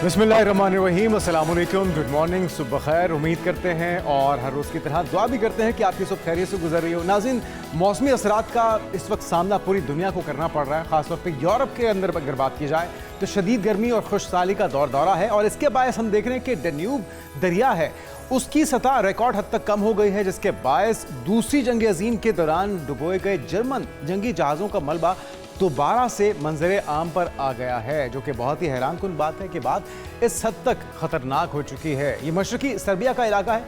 बिस्मिल्लाहिर्रहमानिर्रहीम, अस्सलाम वालेकुम, गुड मॉर्निंग, सुबह खैर। उम्मीद करते हैं और हर रोज़ की तरह दुआ भी करते हैं कि आपकी सब खैरियत से गुजर रही हो। नाज़रीन, मौसमी असरात का इस वक्त सामना पूरी दुनिया को करना पड़ रहा है। ख़ासतौर पे यूरोप के अंदर अगर बात की जाए तो शदीद गर्मी और खुशहाली का दौरा है और इसके बायस हम देख रहे हैं कि डैन्यूब दरिया है, उसकी सतह रिकॉर्ड हद तक कम हो गई है, जिसके बायस दूसरी जंग अजीम के दौरान डुबोए गए जर्मन जंगी जहाज़ों का मलबा दोबारा से मंजरे आम पर आ गया है, जो कि बहुत ही हैरानकुन बात है कि बात इस हद तक खतरनाक हो चुकी है। ये मशरकी सर्बिया का इलाका है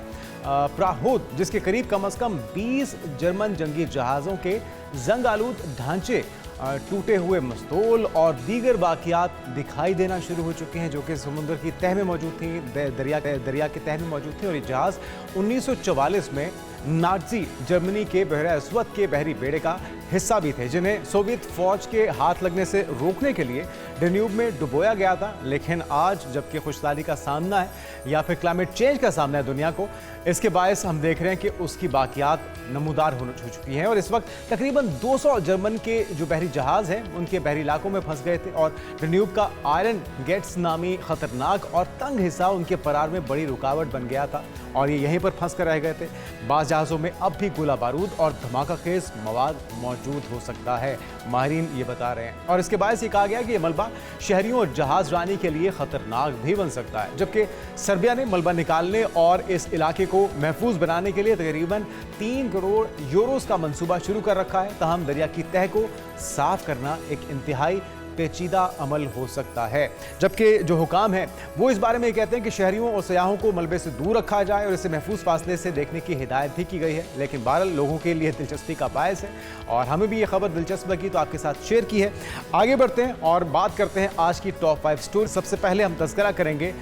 प्राहोद, जिसके करीब कम अज़ कम 20 जर्मन जंगी जहाज़ों के जंग आलूद ढांचे, टूटे हुए मस्तूल और दीगर बाकियात दिखाई देना शुरू हो चुके हैं, जो कि समुद्र की तह में मौजूद थी, दरिया के तह में मौजूद थी। और ये जहाज़ 1944 में नाज़ी जर्मनी के बहरे अस्वद के बहरी बेड़े का हिस्सा भी थे, जिन्हें सोवियत फौज के हाथ लगने से रोकने के लिए डैन्यूब में डुबोया गया था। लेकिन आज जबकि खुशहाली का सामना है या फिर क्लाइमेट चेंज का सामना है दुनिया को, इसके बायस हम देख रहे हैं कि उसकी बाकियात नमूदार हो चुकी हैं। और इस वक्त तकरीबन 200 जर्मन के जो बहरी जहाज़ हैं उनके बहरी इलाकों में फंस गए थे और डैन्यूब का आयरन गेट्स नामी खतरनाक और तंग हिस्सा उनके फरार में बड़ी रुकावट बन गया था और ये यहीं पर फंस कर रह गए थे। बाज़ जहाज़ों में अब भी गोला बारूद और धमाका खेज मवाद मौजूद हो सकता है, माहिरीन ये बता रहे हैं। और इसके बायस ये कहा गया कि ये मलबा शहरियों और जहाज रानी के लिए खतरनाक भी बन सकता है। जबकि सर्बिया ने मलबा निकालने और इस इलाके को महफूज बनाने के लिए तकरीबन 3 करोड़ यूरोस का मंसूबा शुरू कर रखा है। तहम दरिया की तह को साफ करना एक इंतहाई पेचीदा अमल हो सकता है, जबकि जो हुकाम है वो इस बारे में कहते हैं कि शहरियों और सयाहों को मलबे से दूर रखा जाए और इसे महफूज फासले से देखने की हिदायत भी की गई है। लेकिन बहरहाल लोगों के लिए दिलचस्पी का बायस है और हमें भी ये खबर दिलचस्प लगी तो आपके साथ शेयर की है। आगे बढ़ते हैं और बात करते हैं आज की टॉप 5 स्टोरी। सबसे पहले हम तज़किरा करेंगे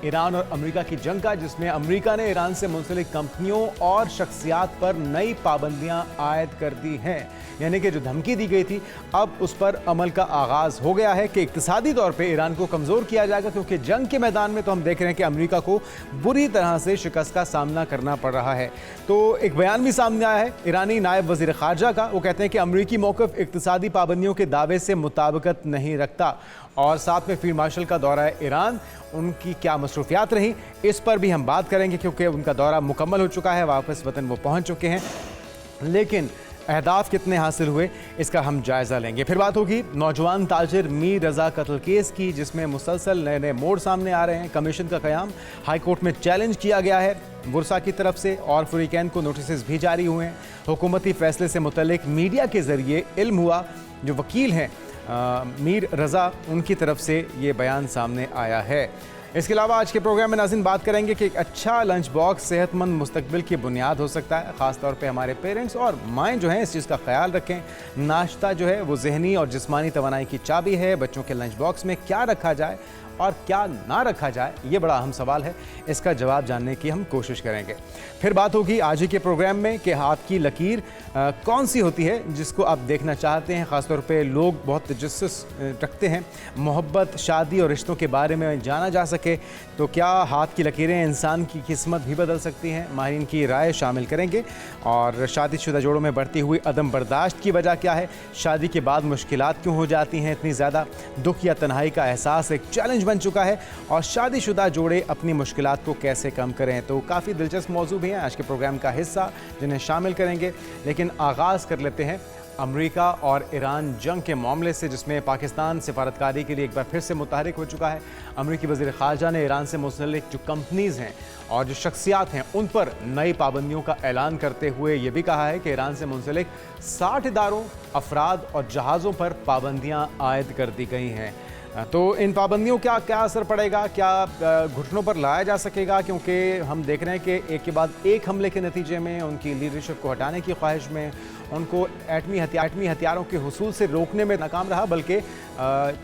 ईरान और अमेरिका की जंग का, जिसमें अमेरिका ने ईरान से मुंसलिक कंपनियों और शख्सियात पर नई पाबंदियां आयद कर दी हैं। यानी कि जो धमकी दी गई थी अब उस पर अमल का आगाज़ हो गया है कि इक्तिसादी तौर पे ईरान को कमज़ोर किया जाएगा, क्योंकि जंग के मैदान में तो हम देख रहे हैं कि अमेरिका को बुरी तरह से शिकस्त का सामना करना पड़ रहा है। तो एक बयान भी सामने आया है ईरानी नायब वज़ीर ख़ारजा का। वो कहते हैं कि अमेरिकी मौक़िफ़ इक्तिसादी पाबंदियों के दावे से मुताबिकत नहीं रखता और साथ में फील्ड मार्शल का दौरा है ईरान, उनकी क्या मसरूफियात रही इस पर भी हम बात करेंगे, क्योंकि उनका दौरा मुकम्मल हो चुका है, वापस वतन वो पहुंच चुके हैं। लेकिन अहदाफ कितने हासिल हुए इसका हम जायज़ा लेंगे। फिर बात होगी नौजवान ताजिर मीर रज़ा कत्ल केस की, जिसमें मुसलसल नए नए मोड़ सामने आ रहे हैं। कमीशन का क़याम हाई कोर्ट में चैलेंज किया गया है बुरसा की तरफ से और फ्रीकैन को नोटिस भी जारी हुए हैं। हुकूमती फ़ैसले से मुतल्लिक मीडिया के ज़रिए इल्म हुआ, जो वकील हैं मीर रज़ा, उनकी तरफ से ये बयान सामने आया है। इसके अलावा आज के प्रोग्राम में नाज़रीन बात करेंगे कि एक अच्छा लंच बॉक्स सेहतमंद मुस्तकबिल की बुनियाद हो सकता है। ख़ास तौर पे हमारे पेरेंट्स और माएँ जो हैं इस चीज़ का ख्याल रखें। नाश्ता जो है वो जहनी और जिस्मानी तवानाई की चाबी है। बच्चों के लंच बॉक्स में क्या रखा जाए और क्या ना रखा जाए, ये बड़ा अहम सवाल है, इसका जवाब जानने की हम कोशिश करेंगे। फिर बात होगी आज ही के प्रोग्राम में कि हाथ की लकीर कौन सी होती है जिसको आप देखना चाहते हैं। ख़ासतौर पे लोग बहुत तजस्सुस रखते हैं मोहब्बत, शादी और रिश्तों के बारे में जाना जा सके, तो क्या हाथ की लकीरें इंसान की किस्मत भी बदल सकती हैं? माहिरीन की राय शामिल करेंगे। और शादीशुदा जोड़ों में बढ़ती हुई अदम बर्दाश्त की वजह क्या है? शादी के बाद मुश्किलात क्यों हो जाती हैं इतनी ज़्यादा? दुख या तन्हाई का एहसास एक चैलेंज बन चुका है और शादीशुदा जोड़े अपनी मुश्किलात को कैसे कम करें? तो काफ़ी दिलचस्प मौजू भी हैं आज के प्रोग्राम का हिस्सा, जिन्हें शामिल करेंगे। लेकिन आगाज़ कर लेते हैं अमेरिका और ईरान जंग के मामले से, जिसमें पाकिस्तान सिफारतकारी के लिए एक बार फिर से मुतहरिक हो चुका है। अमेरिकी वज़ीर ख़ारजा ने ईरान से मुंसलिक जो कंपनीज़ हैं और जो शख्सियात हैं उन पर नई पाबंदियों का ऐलान करते हुए ये भी कहा है कि ईरान से मुंसलिक 60 इदारों, अफराद और जहाज़ों पर पाबंदियाँ आयद कर दी गई हैं। तो इन पाबंदियों का क्या असर पड़ेगा, क्या घुटनों पर लाया जा सकेगा? क्योंकि हम देख रहे हैं कि एक के बाद एक हमले के नतीजे में उनकी लीडरशिप को हटाने की ख्वाहिश में उनको एटमी हथियारों के हुसूल से रोकने में नाकाम रहा, बल्कि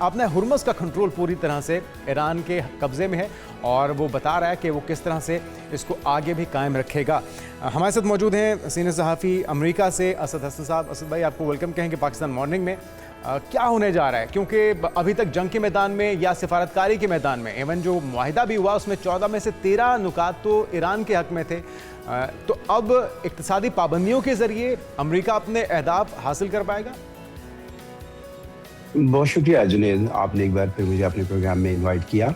अपने हुर्मस का कंट्रोल पूरी तरह से ईरान के कब्ज़े में है और वो बता रहा है कि वो किस तरह से इसको आगे भी कायम रखेगा। हमारे साथ मौजूद हैं सीनियर सहाफ़ी अमेरिका से असद हसन साहब। असद भाई, आपको वेलकम कहेंगे पाकिस्तान मॉर्निंग में। क्या होने जा रहा है, क्योंकि अभी तक जंग के मैदान में या सिफारतकारी के मैदान में इवन जो मुआहिदा भी हुआ उसमें 14 में से 13 नुकात तो ईरान के हक़ में थे, तो अब इक़्तिसादी पाबंदियों के ज़रिए अमेरिका अपने अहदाफ हासिल कर पाएगा? बहुत शुक्रिया जुनेद, आपने एक बार फिर मुझे अपने प्रोग्राम में इनवाइट किया।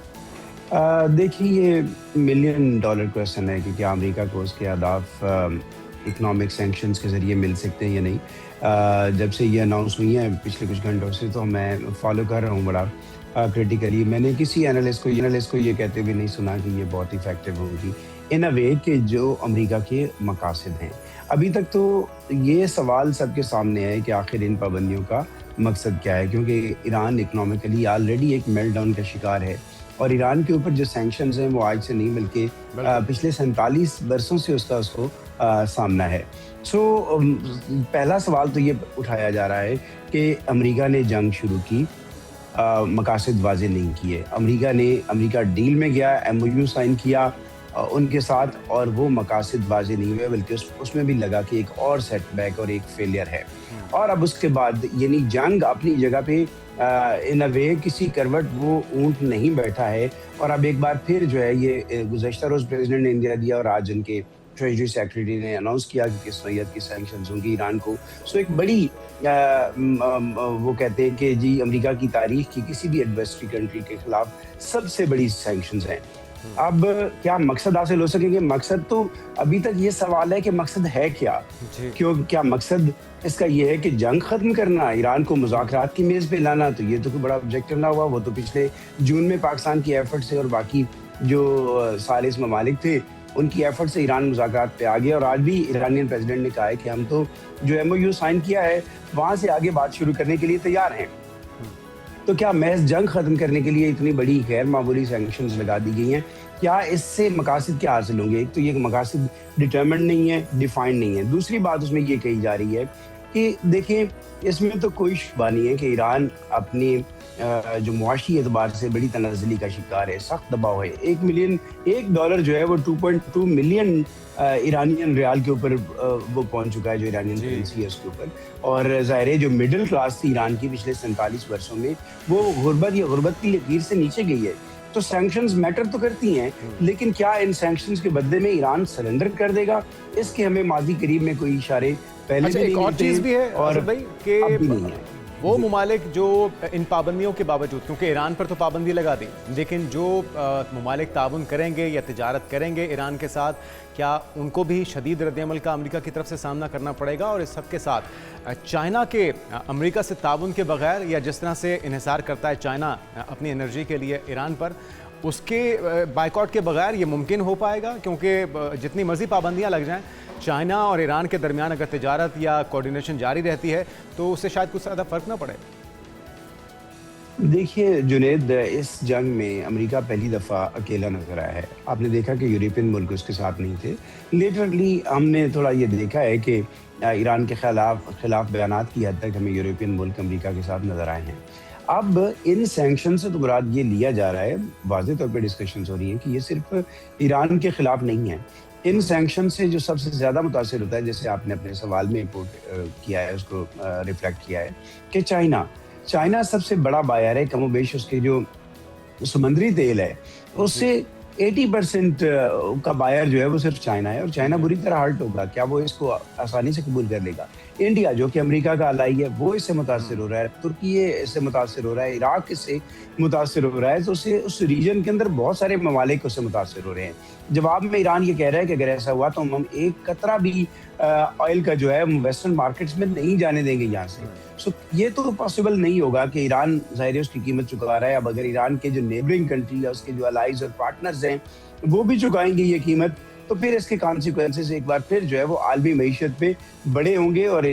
देखिए, ये मिलियन डॉलर क्वेश्चन है कि क्या अमेरिका को उसके अहदाफ इकोनॉमिक सैंक्शंस के ज़रिए मिल सकते हैं या नहीं। जब से ये अनाउंस हुई हैं पिछले कुछ घंटों से, तो मैं फॉलो कर रहा हूँ बड़ा क्रिटिकली। मैंने किसी एनालिस्ट को ये कहते हुए नहीं सुना कि ये बहुत इफ़ेक्टिव होगी इन अ वे कि जो अमेरिका के मकासद हैं। अभी तक तो ये सवाल सबके सामने है कि आखिर इन पाबंदियों का मकसद क्या है, क्योंकि ईरान इकोनॉमिकली ऑलरेडी एक मेल्टडाउन का शिकार है और ईरान के ऊपर जो सैंक्शंस हैं वो आज से नहीं बल्कि पिछले 47 बरसों से उसको सामना है। सो पहला सवाल तो ये उठाया जा रहा है कि अमेरिका ने जंग शुरू की, मकासद वाज़ेह नहीं किए। अमेरिका डील में गया, एमओयू साइन किया उनके साथ, और वो मकासद वाज़ेह नहीं हुए बल्कि उसमें भी लगा कि एक और सेटबैक और एक फेलियर है। और अब उसके बाद यानी जंग अपनी जगह पे इन अ वे किसी करवट वो ऊँट नहीं बैठा है। और अब एक बार फिर जो है ये गुज़श्ता रोज़ प्रेसिडेंट ने इंडिया दिया और आज उनके ट्रेजरी सेक्रेटरी ने अनाउंस किया कि किस नौयत की सैंक्शंस होंगी ईरान को। सो एक बड़ी वो कहते हैं कि जी अमेरिका की तारीख की किसी भी एडवर्सरी कंट्री के खिलाफ सबसे बड़ी सैंक्शंस हैं। अब क्या मकसद हासिल हो सकेंगे? मकसद तो अभी तक ये सवाल है कि मकसद है क्या? क्या मकसद इसका ये है कि जंग खत्म करना, ईरान को मुज़ाकरात की मेज़ पे लाना? तो ये तो कोई बड़ा ऑब्जेक्टिव ना हुआ। वो तो पिछले जून में पाकिस्तान की एफर्ट से और बाकी जो सालिस ममालिक थे उनकी एफर्ट से ईरान मुज़ाकरात पे आ गया। और आज भी ईरानियन प्रेसिडेंट ने कहा है कि हम तो जो एमओयू साइन किया है वहाँ से आगे बात शुरू करने के लिए तैयार हैं। तो क्या महज जंग खत्म करने के लिए इतनी बड़ी गैर मामूली सैंक्शंस लगा दी गई हैं? क्या इससे मकासद क्या हासिल होंगे? एक तो ये मकासद डिटरमिन्ड नहीं है, डिफाइंड नहीं है। दूसरी बात उसमें ये कही जा रही है कि देखिए, इसमें तो कोई शुबा नहीं है कि ईरान अपनी जो मुआशी एतबार से बड़ी तनज़्ज़ुली का शिकार है, सख्त दबाव है। $1 जो है वो 2.2 मिलियन ईरानियन रियाल के ऊपर वो पहुंच चुका है, जो ईरानियन करेंसी है उसके ऊपर। और ज़ाहिर है जो मिडिल क्लास थी ईरान की पिछले 47 वर्षों में, वो गुर्बत की लकीर से नीचे गई है। तो सैंक्शंस मैटर तो करती हैं, लेकिन क्या इन सैंक्शंस के बदले में ईरान सरेंडर कर देगा? इसके हमें माजी करीब में कोई इशारे पहले भी एक और चीज़ भी है और भाई कि नहीं है। वो ममालिक जो इन पाबंदियों के बावजूद, क्योंकि ईरान पर तो पाबंदी लगा दी, लेकिन जो ममालिक ताउन करेंगे या तिजारत करेंगे ईरान के साथ, क्या उनको भी शदीद रद्दअमल का अमेरिका की तरफ से सामना करना पड़ेगा? और इस सब के साथ चाइना के अमेरिका से ताउन के बगैर, या जिस तरह से इन्हिसार करता है चाइना अपनी एनर्जी के लिए ईरान पर, उसके बाइकआउट के बगैर ये मुमकिन हो पाएगा? क्योंकि जितनी मर्जी पाबंदियाँ लग जाएँ, चाइना और ईरान के दरमियान अगर तिजारत या कोऑर्डिनेशन जारी रहती है तो उससे शायद कुछ ज़्यादा फर्क ना पड़े। देखिए जुनेद, इस जंग में अमेरिका पहली दफ़ा अकेला नजर आया है। आपने देखा कि यूरोपियन मुल्क उसके साथ नहीं थे। लिटरली हमने थोड़ा ये देखा है कि ईरान के खिलाफ बयानात की हद तक हमें यूरोपियन मुल्क अमेरिका के साथ नजर आए हैं। अब इन सैंक्शन से तो मुराद ये लिया जा रहा है, वाज़ेह तौर पे डिस्कशंस हो रही हैं कि ये सिर्फ ईरान के खिलाफ नहीं है। इन सैंक्शन से जो सबसे ज़्यादा मुतासिर होता है, जैसे आपने अपने सवाल में किया है, उसको रिफ्लेक्ट किया है कि चाइना सबसे बड़ा बायर है। कमोबेश उसके जो समुद्री तेल है उससे 80% का बायर जो है वो सिर्फ चाइना है, और चाइना बुरी तरह हर्ट होगा। क्या वो इसको आसानी से कबूल कर लेगा? इंडिया जो कि अमेरिका का अलाई है वो इससे मुतासिर हो रहा है, तुर्की इससे मुतासिर हो रहा है, इराक इससे मुतासिर हो रहा है। तो उस रीजन के अंदर बहुत सारे ममालिक उससे मुतासिर हो रहे हैं। जवाब में ईरान ये कह रहा है कि अगर ऐसा हुआ तो हम एक कतरा भी ऑयल का जो है वेस्टर्न मार्केट्स में नहीं जाने देंगे यहाँ से। सो ये तो पॉसिबल नहीं होगा कि ईरान ज़ाहिर है उसकी कीमत चुका रहा है। अब अगर ईरान के जो नेबरिंग कंट्री है, उसके जो अलाइज और पार्टनर्स हैं, वो भी चुकाएंगे ये कीमत, तो फिर इसके कॉन्सिक्वेंसेस एक बार फिर जो है वो आलमी मईशत पे बड़े होंगे। और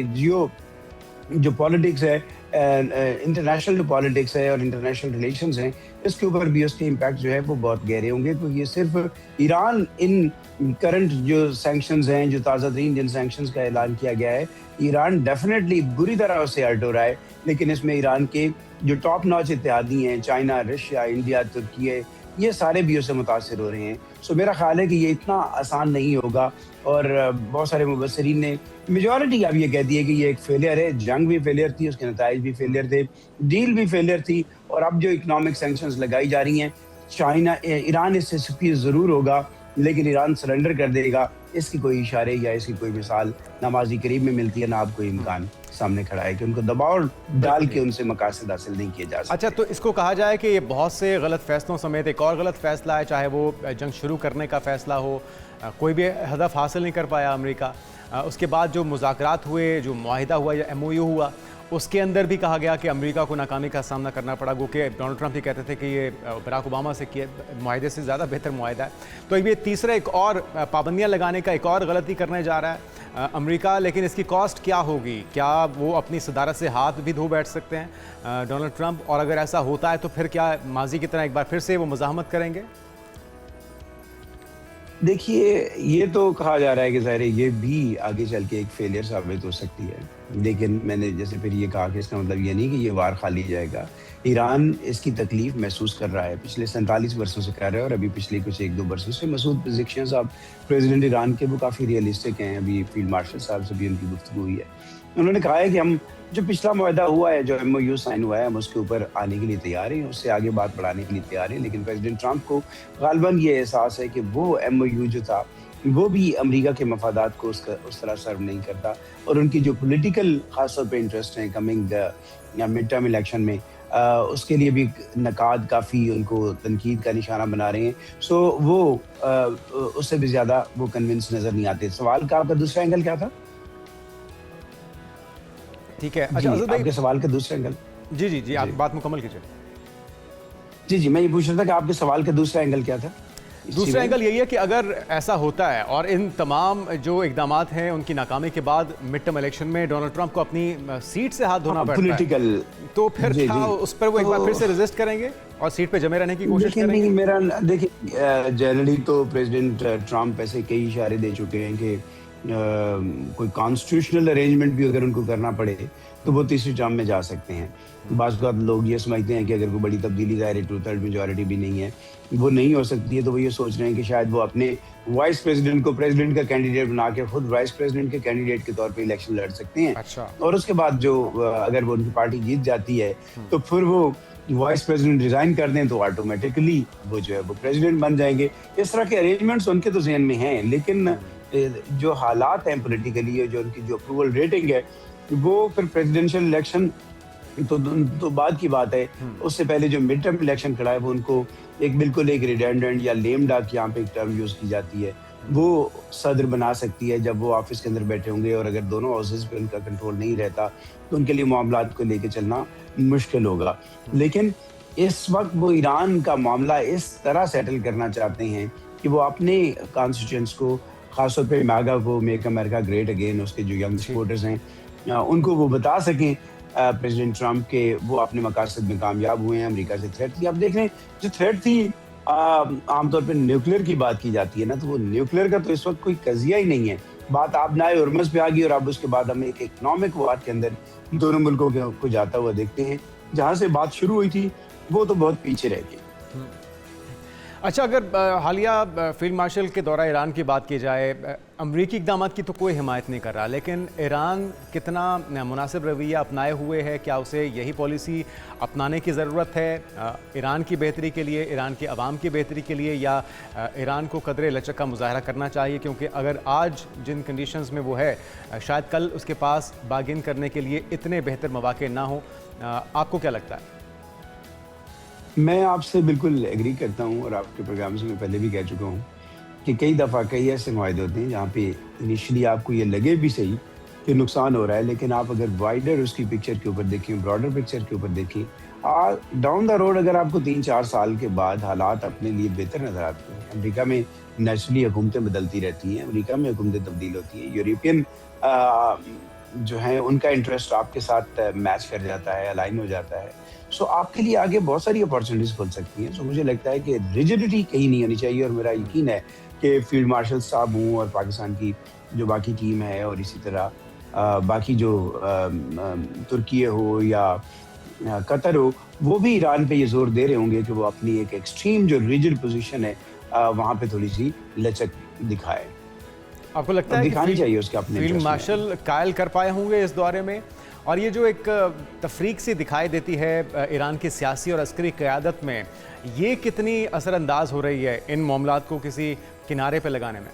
जो पॉलिटिक्स है, इंटरनेशनल जो पॉलिटिक्स है और इंटरनेशनल रिलेशंस हैं, इसके ऊपर भी उसके इम्पैक्ट जो है वो बहुत गहरे होंगे। तो ये सिर्फ ईरान इन करंट जो सैंक्शंस हैं, जो ताज़ा तरीन जिन सैंक्शंस का ऐलान किया गया है, ईरान डेफिनेटली बुरी तरह उससे हर्ट हो रहा है। लेकिन इसमें ईरान के जो टॉप नॉच इत्तेहादी हैं, चाइना, रशिया, इंडिया, तुर्की है, ये सारे भी उससे मुतासिर हो रहे हैं। सो मेरा ख्याल है कि ये इतना आसान नहीं होगा। और बहुत सारे मुबस्सरीन ने, मेजॉरिटी अब ये कहती है कि ये एक फेलियर है। जंग भी फेलियर थी, उसके नताइज भी फेलियर थे, डील भी फेलियर थी, और अब जो इकोनॉमिक सैंक्शंस लगाई जा रही हैं, ईरान इससे सफीर ज़रूर होगा, लेकिन ईरान सरेंडर कर देगा इसकी कोई इशारे या इसकी कोई मिसाल ना माजी करीब में मिलती है, ना अब कोई इम्कान सामने खड़ा है कि उनको दबाव डाल के उनसे मकासद हासिल नहीं किए जा सकते। अच्छा, तो इसको कहा जाए कि ये बहुत से गलत फैसलों समेत एक और गलत फैसला है, चाहे वो जंग शुरू करने का फैसला हो, कोई भी हदफ हासिल नहीं कर पाया अमेरिका। उसके बाद जो मुज़ाकरात हुए, जो मुआहिदा हुआ या MOU हुआ, उसके अंदर भी कहा गया कि अमेरिका को नाकामी का सामना करना पड़ा। गो कि डोनाल्ड ट्रंप ये कहते थे कि ये बराक ओबामा से किए मुआहिदे से ज़्यादा बेहतर मुआहिदा है। तो ये तीसरा एक और पाबंदियाँ लगाने का एक और गलती करने जा रहा है अमेरिका, लेकिन इसकी कॉस्ट क्या होगी? क्या वो अपनी सदारत से हाथ भी धो बैठ सकते हैं डोनाल्ड ट्रंप? और अगर ऐसा होता है तो फिर क्या माजी की तरह एक बार फिर से वो मुज़ाहमत करेंगे? देखिए, ये तो कहा जा रहा है कि ज़ाहिर है ये भी आगे चल के एक फेलियर साबित हो सकती है। लेकिन मैंने जैसे फिर ये कहा कि इसका मतलब ये नहीं कि ये वार खाली जाएगा। ईरान इसकी तकलीफ़ महसूस कर रहा है, पिछले 47 वर्षों से कर रहा है, और अभी पिछले कुछ 1-2 वर्षों से। मसूद पिज़ेशियान साहब, प्रेसिडेंट ईरान के, वो काफ़ी रियलिस्टिक हैं। अभी फील्ड मार्शल साहब से भी उनकी गुफ्तगू हुई है। उन्होंने कहा है कि हम जो पिछला मुआहदा हुआ है, जो MOU साइन हुआ है, हम उसके ऊपर आने के लिए तैयार हैं, उससे आगे बात बढ़ाने के लिए तैयार हैं। लेकिन प्रेसिडेंट ट्रंप को गालिबन ये एहसास है कि वो MOU जो था, वो भी अमेरिका के मफादात को उस तरह सर्व नहीं करता, और उनकी जो पॉलिटिकल खास तौर पे इंटरेस्ट हैं कमिंग मिड टर्म इलेक्शन में, उसके लिए भी नकाद काफ़ी उनको तनकीद का निशाना बना रहे हैं। सो वो उससे भी ज़्यादा वो कन्विंस नज़र नहीं आते। सवाल का आपका दूसरा एंगल क्या था? ठीक है। जी, अच्छा, आपके सवाल का दूसरा एंगल। जी, आप बात मुकम्मल कीजिए। जी, मैं ये पूछ रहा था कि आपके सवाल का दूसरा एंगल क्या था? दूसरा एंगल यही है कि अगर ऐसा होता है और इन तमाम जो इकदामात हैं उनकी नाकामी के बाद मिड टर्म इलेक्शन में डोनाल्ड ट्रंप को अपनी सीट से हाथ धोना पड़ता पॉलिटिकल, तो फिर क्या उस पर वो एक बार फिर से रेजिस्ट करेंगे और सीट पे जमे रहने की कोशिश करेंगे? नहीं, मेरा देखिए, जनरली तो प्रेसिडेंट ट्रंप ऐसे कई इशारे दे चुके हैं कि कोई कॉन्स्टिट्यूशनल अरेंजमेंट भी अगर उनको करना पड़े तो वो तीसरी टर्म में जा सकते हैं। बाज़ बात लोग ये समझते हैं कि अगर कोई बड़ी तब्दीली, ज़ाहिर 2/3 मेजॉरिटी भी नहीं है, वो नहीं हो सकती है, तो वो ये सोच रहे हैं कि शायद वो अपने वाइस प्रेसिडेंट को प्रेसिडेंट का कैंडिडेट बना के खुद वाइस प्रेसिडेंट के कैंडिडेट के तौर पे इलेक्शन लड़ सकते हैं। अच्छा। और उसके बाद जो अगर वो उनकी पार्टी जीत जाती है तो फिर वो वाइस प्रेसिडेंट रिजाइन कर दें तो ऑटोमेटिकली वो जो है वो प्रेसिडेंट बन जाएंगे। इस तरह के अरेंजमेंट्स उनके तो जहन में हैं, लेकिन जो हालात हैं पॉलिटिकली, जो उनकी जो अप्रूवल रेटिंग है, वो फिर प्रेसिडेंशियल इलेक्शन तो बाद की बात है। उससे पहले जो मिड टर्म इलेक्शन खड़ा है, वो उनको एक बिल्कुल एक रिडेंडेंट या लेम डक, यहाँ पे एक टर्म यूज की जाती है, वो सदर बना सकती है जब वो ऑफिस के अंदर बैठे होंगे। और अगर दोनों हाउसेस पे उनका कंट्रोल नहीं रहता तो उनके लिए मामलात को लेके चलना मुश्किल होगा। लेकिन इस वक्त वो ईरान का मामला इस तरह सेटल करना चाहते हैं कि वो अपने कॉन्स्टिट्यूएंट्स को, खासतौर पे मैगा को, मेक अमेरिका ग्रेट अगेन, उसके जो यंग सपोर्टर्स हैं, उनको वो बता सकें प्रेसिडेंट ट्रंप के वो अपने मकासद में कामयाब हुए हैं। अमेरिका से थ्रेट थी, अब देख लें, जो थ्रेट थी आमतौर पे न्यूक्लियर की बात की जाती है ना, तो वो न्यूक्लियर का तो इस वक्त कोई कजिया ही नहीं है। बात आप नाए उर्मस पे आ गई, और अब उसके बाद हम एक इकोनॉमिक वार के अंदर दोनों मुल्कों को जाता हुआ देखते हैं। जहाँ से बात शुरू हुई थी वो तो बहुत पीछे रह गई। अच्छा, अगर हालिया फील्ड मार्शल के दौरा ईरान की बात की जाए, अमरीकी इक़दाम की तो कोई हिमायत नहीं कर रहा, लेकिन ईरान कितना मुनासिब रवैया अपनाए हुए है? क्या उसे यही पॉलिसी अपनाने की ज़रूरत है ईरान की बेहतरी के लिए, ईरान के अवाम की बेहतरी के लिए, या ईरान को कदरे लचक का मुजाहरा करना चाहिए? क्योंकि अगर आज जिन कंडीशंस में वो है, शायद कल उसके पास बार्गेन करने के लिए इतने बेहतर मौके ना हो। आपको क्या लगता है? मैं आपसे बिल्कुल एग्री करता हूँ, और आपके प्रोग्राम से मैं पहले भी कह चुका हूँ कि कई दफ़ा कई ऐसे मुआहदे होते हैं जहाँ पे इनिशियली आपको ये लगे भी सही कि नुकसान हो रहा है, लेकिन आप अगर वाइडर उसकी पिक्चर के ऊपर देखें, ब्रॉडर पिक्चर के ऊपर देखें, डाउन द रोड अगर आपको 3-4 साल के बाद हालात अपने लिए बेहतर नजर आते हैं। अमेरिका में नेचुरली हुकूमतें बदलती रहती हैं, अमेरिका में हुकूमतें तब्दील होती हैं, यूरोपियन जो है उनका इंटरेस्ट आपके साथ मैच कर जाता है, अलाइन हो जाता है। सो आपके लिए आगे बहुत सारी अपॉर्चुनिटीज खुल सकती हैं। सो मुझे लगता है कि रिजिडिटी कहीं नहीं होनी चाहिए, और मेरा यकीन है कि फील्ड मार्शल साहब हूँ और पाकिस्तान की जो बाकी टीम है, और इसी तरह बाकी जो तुर्की हो या कतर हो, वो भी ईरान पे ये जोर दे रहे होंगे कि वो अपनी एक एक्सट्रीम जो रिजिड पोजीशन है वहाँ पे थोड़ी सी लचक दिखाए। आपको लगता है दिखानी चाहिए उसके अपने फील्ड मार्शल कायल कर पाए होंगे इस दौरे में? और ये जो एक तफरीक सी दिखाई देती है ईरान की सियासी और अस्करी क़यादत में, ये कितनी असरअंदाज हो रही है इन मामलात को किसी किनारे पे लगाने में?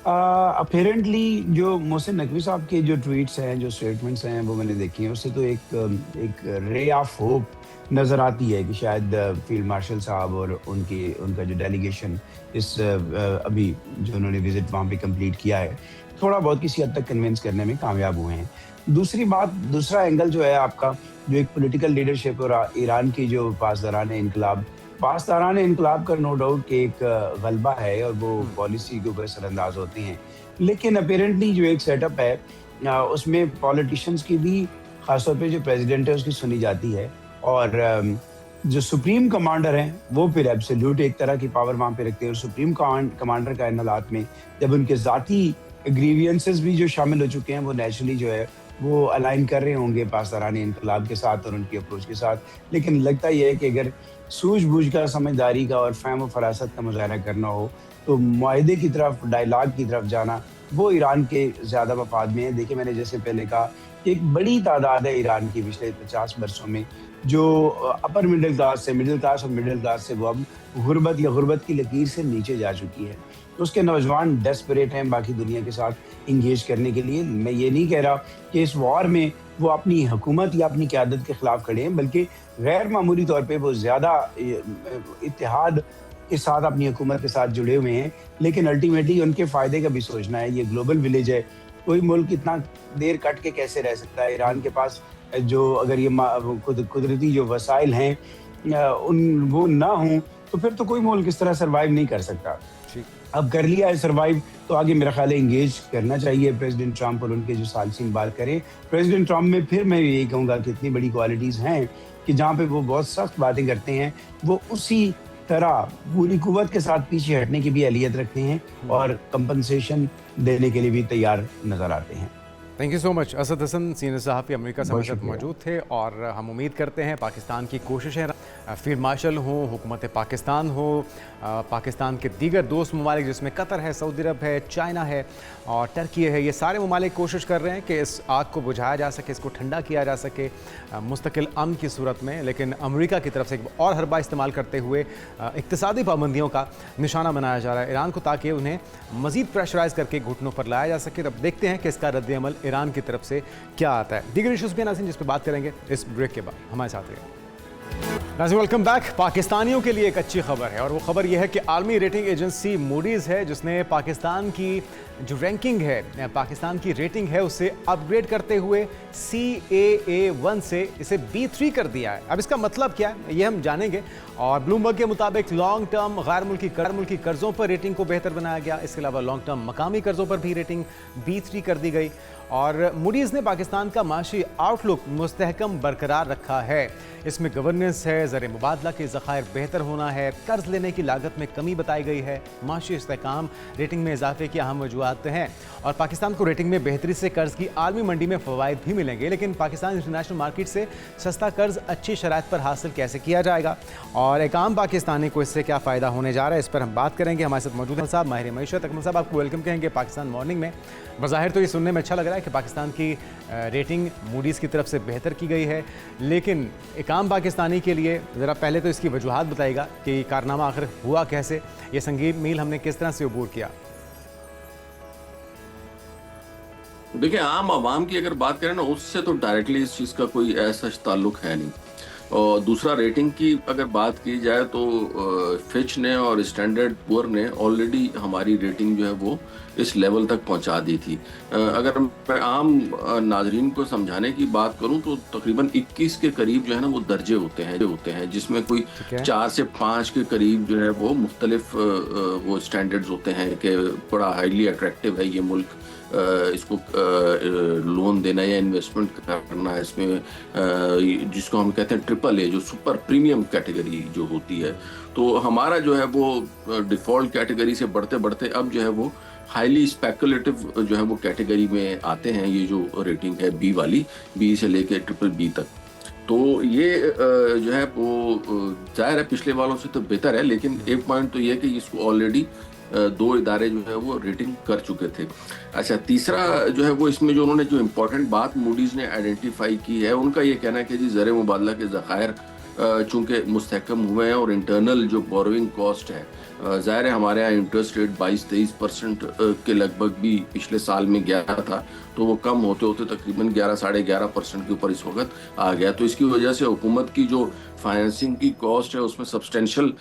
अपेरेंटली जो मोहसिन नकवी साहब के जो ट्वीट्स हैं, जो स्टेटमेंट्स हैं, वो मैंने देखी हैं, उससे तो एक रे ऑफ होप नज़र आती है कि शायद फील्ड मार्शल साहब और उनका जो डेलीगेशन अभी जो उन्होंने विज़िट वहाँ पे कंप्लीट किया है, थोड़ा बहुत किसी हद तक कन्विंस करने में कामयाब हुए हैं। दूसरी बात, दूसरा एंगल जो है आपका, जो एक पॉलिटिकल लीडरशिप और ईरान की जो पासदारान इनकलाब का नो डाउट कि एक गलबा है और वो हम्म। पॉलिसी के ऊपर असरअंदाज होते हैं। लेकिन अपेरेंटली जो एक सेटअप है उसमें पॉलिटिशियंस की भी, खासतौर पे जो प्रेसिडेंट है उसकी सुनी जाती है, और जो सुप्रीम कमांडर हैं वो फिर एब्सोल्यूट एक तरह की पावर वहाँ पे रखते हैं। और सुप्रीम कमांडर का इन हालात में जब उनके ज़ाती ग्रीवियंसेस भी जो शामिल हो चुके हैं, वो नेचुरली जो है वो अलाइन कर रहे होंगे पासदारान इनकलाब के साथ और उनकी अप्रोच के साथ। लेकिन लगता ये है कि अगर सूझबूझ का, समझदारी का और फ़हम व फरासत का मुज़ाहरा करना हो, तो मुआहदे की तरफ, डायलॉग की तरफ जाना, वो ईरान के ज़्यादा मफाद में है। देखिए, मैंने जैसे पहले कहा कि एक बड़ी तादाद है ईरान की पिछले 50 बरसों में जो अपर मिडिल क्लास से, मिडिल क्लास और मिडिल क्लास से वो अब गुर्बत या गुर्बत की लकीर से नीचे जा चुकी है। तो उसके नौजवान डेस्परेट हैं बाकी दुनिया के साथ इंगेज करने के लिए। मैं ये नहीं कह रहा कि इस वॉर में वो अपनी हुकूमत या अपनी क़यादत के खिलाफ खड़े हैं, बल्कि गैर मामूली तौर पे वो ज़्यादा इत्तेहाद के साथ अपनी हुकूमत के साथ जुड़े हुए हैं। लेकिन अल्टीमेटली उनके फ़ायदे का भी सोचना है। ये ग्लोबल विलेज है, कोई मुल्क इतना देर कट के कैसे रह सकता है? ईरान के पास जो अगर ये कुदरती जो वसाइल हैं वो ना हों, तो फिर तो कोई मुल्क इस तरह सर्वाइव नहीं कर सकता। ठीक। अब कर लिया है सर्वाइव, तो आगे मेरा ख्याल है इंगेज करना चाहिए प्रेसिडेंट ट्रंप और उनके जो सालिसीन बात करें। प्रेसिडेंट ट्रंप में फिर मैं यही कहूँगा कि इतनी बड़ी क्वालिटीज़ हैं कि जहाँ पे वो बहुत सख्त बातें करते हैं, वो उसी तरह पूरी कुव्वत के साथ पीछे हटने की भी अहलियत रखते हैं और कंपनसेशन देने के लिए भी तैयार नज़र आते हैं। Thank you so much. Asad Hasan senior सहाफ़ी अमेरिका से बहुत हमारे साथ शुक्रिया। मौजूद थे और हम उम्मीद करते हैं पाकिस्तान की कोशिशें, फील्ड मार्शल हो, हुकूमत पाकिस्तान हो, पाकिस्तान के दीगर दोस्त ममालिक जिसमें कतर है, सऊदी अरब है, चाइना है और टर्की है, ये सारे ममालिक कोशिश कर रहे हैं कि इस आग को बुझाया जा सके, इसको ठंडा किया जा सके मुस्तकिल अमन की सूरत में। लेकिन अमेरिका की तरफ से एक और हरबा इस्तेमाल करते हुए इक़्तिसादी पाबंदियों का निशाना बनाया जा रहा है ईरान को, ताकि उन्हें मज़ीद प्रेशराइज़ करके घुटनों पर लाया जा सके। तब देखते हैं कि इसका रद्द-ए-अमल ईरान की तरफ से क्या आता है। दीगर इशूज़ भी नाज़रीन जिस पर बात करेंगे इस ब्रेक के बाद। हमारे साथ रहिए। नाज़रीन वेलकम बैक। पाकिस्तानियों के लिए एक अच्छी खबर है और वो खबर यह है कि आर्मी रेटिंग एजेंसी मूडीज़ है जिसने पाकिस्तान की जो रैंकिंग है, पाकिस्तान की रेटिंग है, उसे अपग्रेड करते हुए CAA1 से इसे B3 कर दिया है। अब इसका मतलब क्या है ये हम जानेंगे। और ब्लूमबर्ग के मुताबिक लॉन्ग टर्म गैर मुल्की कर्ज़ों पर रेटिंग को बेहतर बनाया गया। इसके अलावा लॉन्ग टर्म मकामी कर्ज़ों पर भी रेटिंग B3 कर दी गई और मूडीज़ ने पाकिस्तान का माशी आउटलुक मुस्तहकम बरकरार रखा है। इसमें गवर्नेंस है, ज़र मुबादला के ज़खायर बेहतर होना है, कर्ज लेने की लागत में कमी बताई गई है, माशी इस्तेहकाम, रेटिंग में इजाफे की अहम वजूहात हैं। और पाकिस्तान को रेटिंग में बेहतरी से कर्ज की आलमी मंडी में फ़वाइद भी मिलेंगे। लेकिन पाकिस्तान इंटरनेशनल मार्केट से सस्ता कर्ज अच्छी शराइत पर हासिल कैसे किया जाएगा और एक आम पाकिस्तानी को इससे क्या फ़ायदा होने जा रहा है, इस पर हम बात करेंगे। हमारे साथ मौजूद हैं साहब माहिर मईशत। अकमल साहब, आपको वेलकम कहेंगे पाकिस्तान मॉर्निंग में। बज़ाहिर तो ये सुनने में अच्छा लग रहा है कि पाकिस्तान की रेटिंग मूडीज़ की तरफ से बेहतर की गई है, लेकिन एक आम पाकिस्तानी के लिए ज़रा पहले तो इसकी वजूहात बताइएगा कि कारनामा आखिर हुआ कैसे, ये संगीन मील हमने किस तरह से अबूर किया। देखिए, आम आवाम की अगर बात करें ना, उससे तो डायरेक्टली इस चीज़ का कोई ऐसा ताल्लुक है नहीं। और दूसरा, रेटिंग की अगर बात की जाए तो फिच ने और स्टैंडर्ड पुअर ने ऑलरेडी हमारी रेटिंग जो है वो इस लेवल तक पहुंचा दी थी। अगर मैं आम नाजरीन को समझाने की बात करूं तो तकरीबन 21 के करीब जो है ना वो दर्जे होते हैं जिसमें कोई 4 से 5 के करीब जो है वो मुख्तलिफ वो स्टैंडर्ड्स होते हैं कि बड़ा हाईली अट्रैक्टिव है ये मुल्क, इसको लोन देना या इन्वेस्टमेंट करना है इसमें, जिसको हम कहते हैं AAA, जो सुपर प्रीमियम कैटेगरी जो होती है। तो हमारा जो है वो डिफ़ॉल्ट कैटेगरी से बढ़ते बढ़ते अब जो है वो हाईली स्पेकुलेटिव जो है वो कैटेगरी में आते हैं। ये जो रेटिंग है B वाली, B से लेके BBB तक, तो ये जो है वो जाहिर है पिछले वालों से तो बेहतर है। लेकिन एक पॉइंट तो ये है कि इसको ऑलरेडी 2 इदारे जो है वो रेटिंग कर चुके थे। अच्छा, तीसरा जो है वो इसमें जो इम्पोर्टेंट बात मूडीज़ ने आइडेंटिफाई की है, उनका ये कहना है कि जी ज़र मुबादला के ज़खायर चूंकि मुस्तहकम हुए हैं और इंटरनल जो बोरोइंग कॉस्ट है, ज़ाहिर है हमारे यहाँ इंटरेस्ट रेट 22-23% के लगभग भी पिछले साल में गया था, तो वो कम होते होते तकरीबन 11-11.5% के ऊपर इस वक्त आ गया। तो इसकी वजह से हुकूमत की जो फाइनेंसिंग की कॉस्ट है उसमें सब्सटेंशियल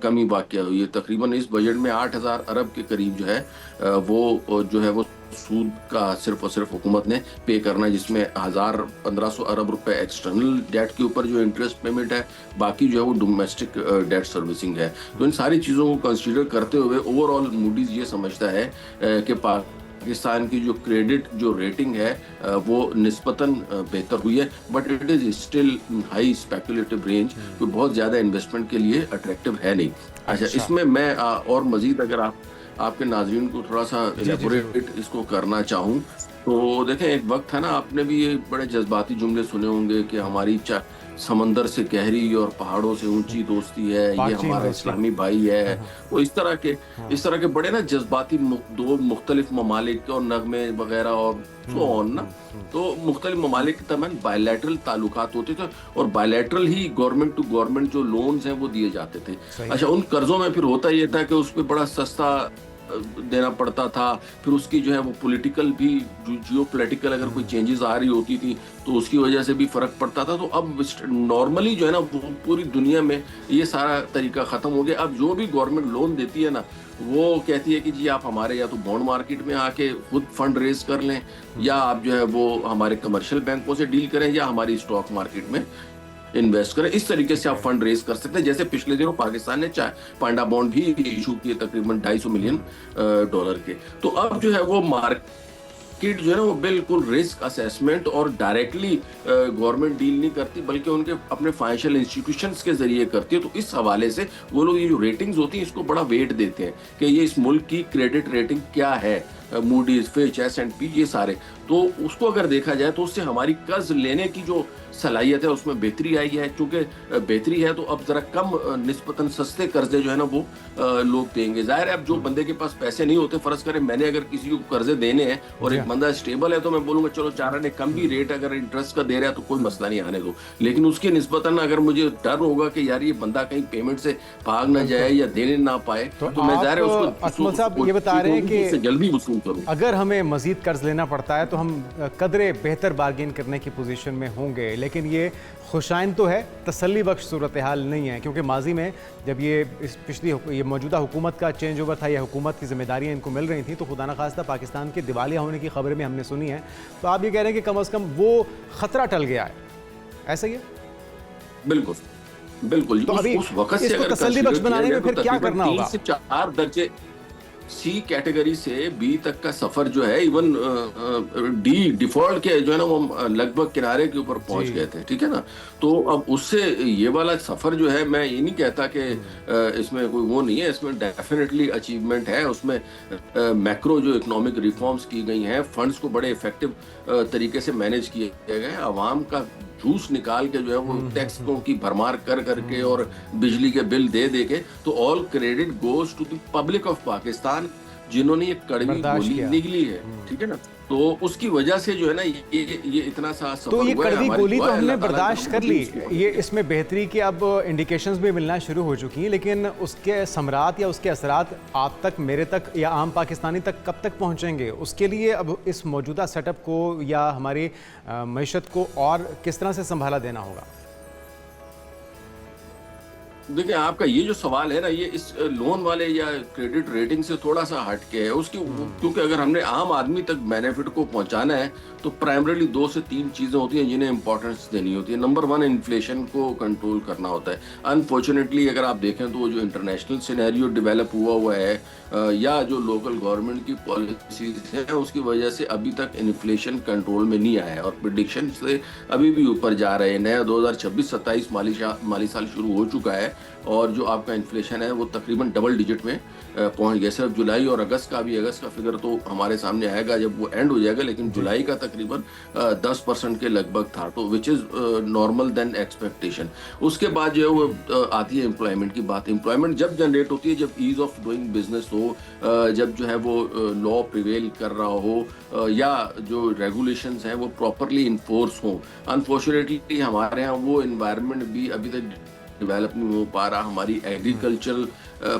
कमी वाक़या हुई है। तकरीबन इस बजट में 8,000 अरब के करीब जो है वो सूद का सिर्फ और सिर्फ हुकूमत ने पे करना है, जिसमें 1,000-1,500 अरब रुपए एक्सटर्नल डेट के ऊपर जो इंटरेस्ट पेमेंट है, बाकी जो है वो डोमेस्टिक डेट सर्विसिंग है। तो इन सारी चीज़ों को कंसीडर करते हुए ओवरऑल मूडीज ये समझता है कि पाकिस्तान की जो क्रेडिट जो रेटिंग है वो निस्बतन बेहतर हुई है, but it is still high speculative range, तो बहुत ज़्यादा इन्वेस्टमेंट के लिए अट्रैक्टिव है नहीं। अच्छा, इसमें मैं और मज़ीद अगर आपके नाज़रीन को थोड़ा सा एलेबोरेट इसको करना चाहूँ तो देखें, एक वक्त है ना, आपने भी ये बड़े जज्बाती जुमले सुने होंगे कि हमारी समंदर से गहरी और पहाड़ों से ऊंची दोस्ती है, ये हमारा इस्लामी भाई है, वो इस तरह के बड़े ना जज्बाती दो मुख्तलिफ ममालिक और नगमे वगैरह और सो ऑन ना, तो मुख्तलिफ ममालिक के तमाम बायलैटरल ताल्लुकात होते थे और बायलैटरल ही गवर्नमेंट टू गवर्नमेंट जो लोन्स हैं वो दिए जाते थे। अच्छा, उन कर्जों में फिर होता ये था कि उस पर बड़ा सस्ता देना पड़ता था, फिर उसकी जो है वो पॉलिटिकल भी जियो पॉलिटिकल अगर कोई चेंजेस आ रही होती थी तो उसकी वजह से भी फर्क पड़ता था। तो अब नॉर्मली जो है ना वो पूरी दुनिया में ये सारा तरीका खत्म हो गया। अब जो भी गवर्नमेंट लोन देती है ना, वो कहती है कि जी आप हमारे या तो बॉन्ड मार्केट में आके खुद फंड रेज कर लें, या आप जो है वो हमारे कमर्शियल बैंकों से डील करें, या हमारी स्टॉक मार्केट में इन्वेस्ट करें। इस तरीके से आप फंड रेज कर सकते हैं। जैसे पिछले दिनों पाकिस्तान ने पांडा बॉन्ड भी इशू किए तकरीबन $250 मिलियन के। तो अब जो है वो मार्केट जो है ना वो बिल्कुल रिस्क असेसमेंट और डायरेक्टली गवर्नमेंट डील नहीं करती, बल्कि उनके अपने फाइनेंशियल इंस्टीट्यूशंस के जरिए करती है। तो इस हवाले से वो लोग ये जो रेटिंग्स होती हैं इसको बड़ा वेट देते हैं कि ये इस मुल्क की क्रेडिट रेटिंग क्या है, मूडीज, फिच, S&P, ये सारे, तो उसको अगर देखा जाए तो उससे हमारी कर्ज लेने की जो सलाहियत है उसमें बेहतरी आई है। चूंकि बेहतरी है तो अब जरा कम निस्बतन सस्ते कर्जे जो है ना वो लोग देंगे। जाहिर है अब जो बंदे के पास पैसे नहीं होते, फर्ज करें मैंने अगर किसी को कर्जे देने हैं और एक बंदा स्टेबल है, तो मैं बोलूंगा चलो चारा ने कम भी रेट अगर इंटरेस्ट का दे रहा है तो कोई मसला नहीं, आने दो। लेकिन उसके निस्बतन अगर मुझे डर होगा कि यार ये बंदा कहीं पेमेंट से भाग ना जाए या देने ना पाए, तो मैं जाहिर है उसको अकमल साहब ये बता रहे हैं कि जल्दी वसूल करूं। अगर हमें मजीद कर्ज लेना पड़ता है तो हम कदरे बेहतर बार्गेन करने की पोजीशन में होंगे, लेकिन ये खुशाइन तो है, तसल्ली बख्श सूरत हाल नहीं है। क्योंकि माजी में जब ये मौजूदा हुकूमत का चेंज ओवर था या हुकूमत की जिम्मेदारियां इनको मिल रही थी, तो खुदा न खास्ता पाकिस्तान के दिवालिया होने की खबरें में हमने सुनी है। तो आप ये कह रहे हैं कि कम अज़ कम वो खतरा टल गया है, ऐसा ही है? बिल्कुल बिल्कुल। तो अभी उस वक्त से अगर तसल्ली बख्श बनाने में फिर क्या करना होगा? 3 से 4 दर्जे C कैटेगरी से B तक का सफर जो है, इवन D डिफॉल्ट के जो है ना वो लगभग किनारे के ऊपर पहुंच गए थे, ठीक है ना। तो अब उससे ये वाला सफर जो है, मैं ये नहीं कहता कि इसमें कोई वो नहीं है, इसमें डेफिनेटली अचीवमेंट है। उसमें मैक्रो जो इकोनॉमिक रिफॉर्म्स की गई हैं, फंड्स को बड़े इफेक्टिव तरीके से मैनेज किए गए, आवाम का जूस निकाल के जो है वो टैक्सों की भरमार कर करके और बिजली के बिल दे दे के, तो all credit goes to the public of Pakistan जिन्होंने ये कड़वी गोली निगली है, ठीक है ना। तो उसकी वजह से जो है ना ये इतना सा सफर तो ये हुआ है। कड़वी गोली तो हमने अल्लाह बर्दाश्त कर ली, ये इसमें बेहतरी की अब इंडिकेशंस भी मिलना शुरू हो चुकी हैं, लेकिन उसके समरात या उसके असरात आप तक, मेरे तक या आम पाकिस्तानी तक कब तक पहुंचेंगे? उसके लिए अब इस मौजूदा सेटअप को या हमारी मईशत को और किस तरह से संभाला देना होगा? देखिए, आपका ये जो सवाल है ना, ये इस लोन वाले या क्रेडिट रेटिंग से थोड़ा सा हटके है उसकी, क्योंकि अगर हमने आम आदमी तक बेनिफिट को पहुंचाना है तो प्राइमरीली 2 से 3 चीजें होती हैं जिन्हें इंपॉर्टेंस देनी होती है। नंबर 1, इन्फ्लेशन को कंट्रोल करना होता है। अनफॉर्चुनेटली अगर आप देखें तो जो इंटरनेशनल सिनेरियो डेवलप हुआ है या जो लोकल गवर्नमेंट की पॉलिसीज है, उसकी वजह से अभी तक इन्फ्लेशन कंट्रोल में नहीं आया है और प्रेडिक्शन से अभी भी ऊपर जा रहे हैं। नया 2026-27 माली साल शुरू हो चुका है और जो आपका इन्फ्लेशन है वो तकरीबन डबल डिजिट में पहुंच गया। सिर्फ जुलाई और अगस्त का फिगर तो हमारे सामने आएगा जब वो एंड हो जाएगा, लेकिन जुलाई का तकरीबन 10% के लगभग था, तो which is normal then expectation. उसके बाद जो है वो आती है एम्प्लॉयमेंट की बात। एम्प्लॉयमेंट जब जनरेट होती है जब ईज ऑफ डूइंग बिजनेस हो, जब जो है वो लॉ प्रिवेल कर रहा हो, या जो रेगुलेशंस हैं वो प्रॉपरली इन्फोर्स हों। अनफॉर्चुनेटली हमारे यहाँ वो इन्वायरमेंट भी अभी तक डेवलप नहीं हो पा रहा। हमारी एग्रीकल्चरल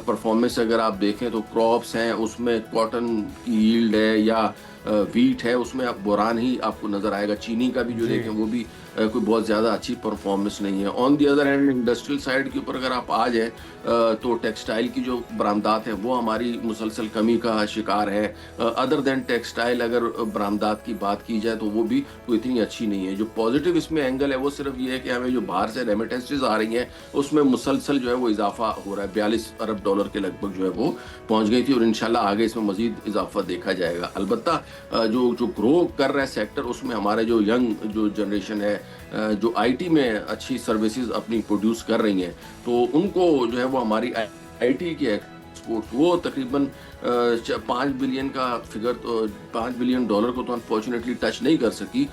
परफॉर्मेंस अगर आप देखें तो क्रॉप्स हैं उसमें कॉटन की यील्ड है या वीट है, उसमें आप बोरान ही आपको नज़र आएगा। चीनी का भी जो देखें वो भी कोई बहुत ज़्यादा अच्छी परफॉर्मेंस नहीं है। On the other hand industrial side के ऊपर अगर आप आ जाएँ तो टेक्सटाइल की जो बरामदात है वो हमारी मुसलसल कमी का शिकार है। अदर देन टेक्सटाइल अगर बरामदात की बात की जाए तो वो भी कोई इतनी अच्छी नहीं है। जो पॉजिटिव इसमें एंगल है वो सिर्फ ये है कि हमें जो बाहर से रेमिटेंसेज आ रही हैं उसमें मुसलसल जो है वो इजाफा हो रहा है। 42 अरब डॉलर के लगभग जो है वो पहुंच गई थी और इंशाल्लाह आगे इसमें मजीद इजाफा देखा जाएगा। अलबत्ता जो ग्रो कर रहा है सेक्टर उसमें हमारे जो यंग जो जनरेशन है जो आईटी में अच्छी सर्विसेज अपनी प्रोड्यूस कर रही हैं, तो उनको जो है वो हमारी आईटी की एक्सपोर्ट वो तकरीबन 5 बिलियन का फिगर, तो 5 बिलियन डॉलर को तो अनफॉर्चुनेटली टच नहीं कर सकी,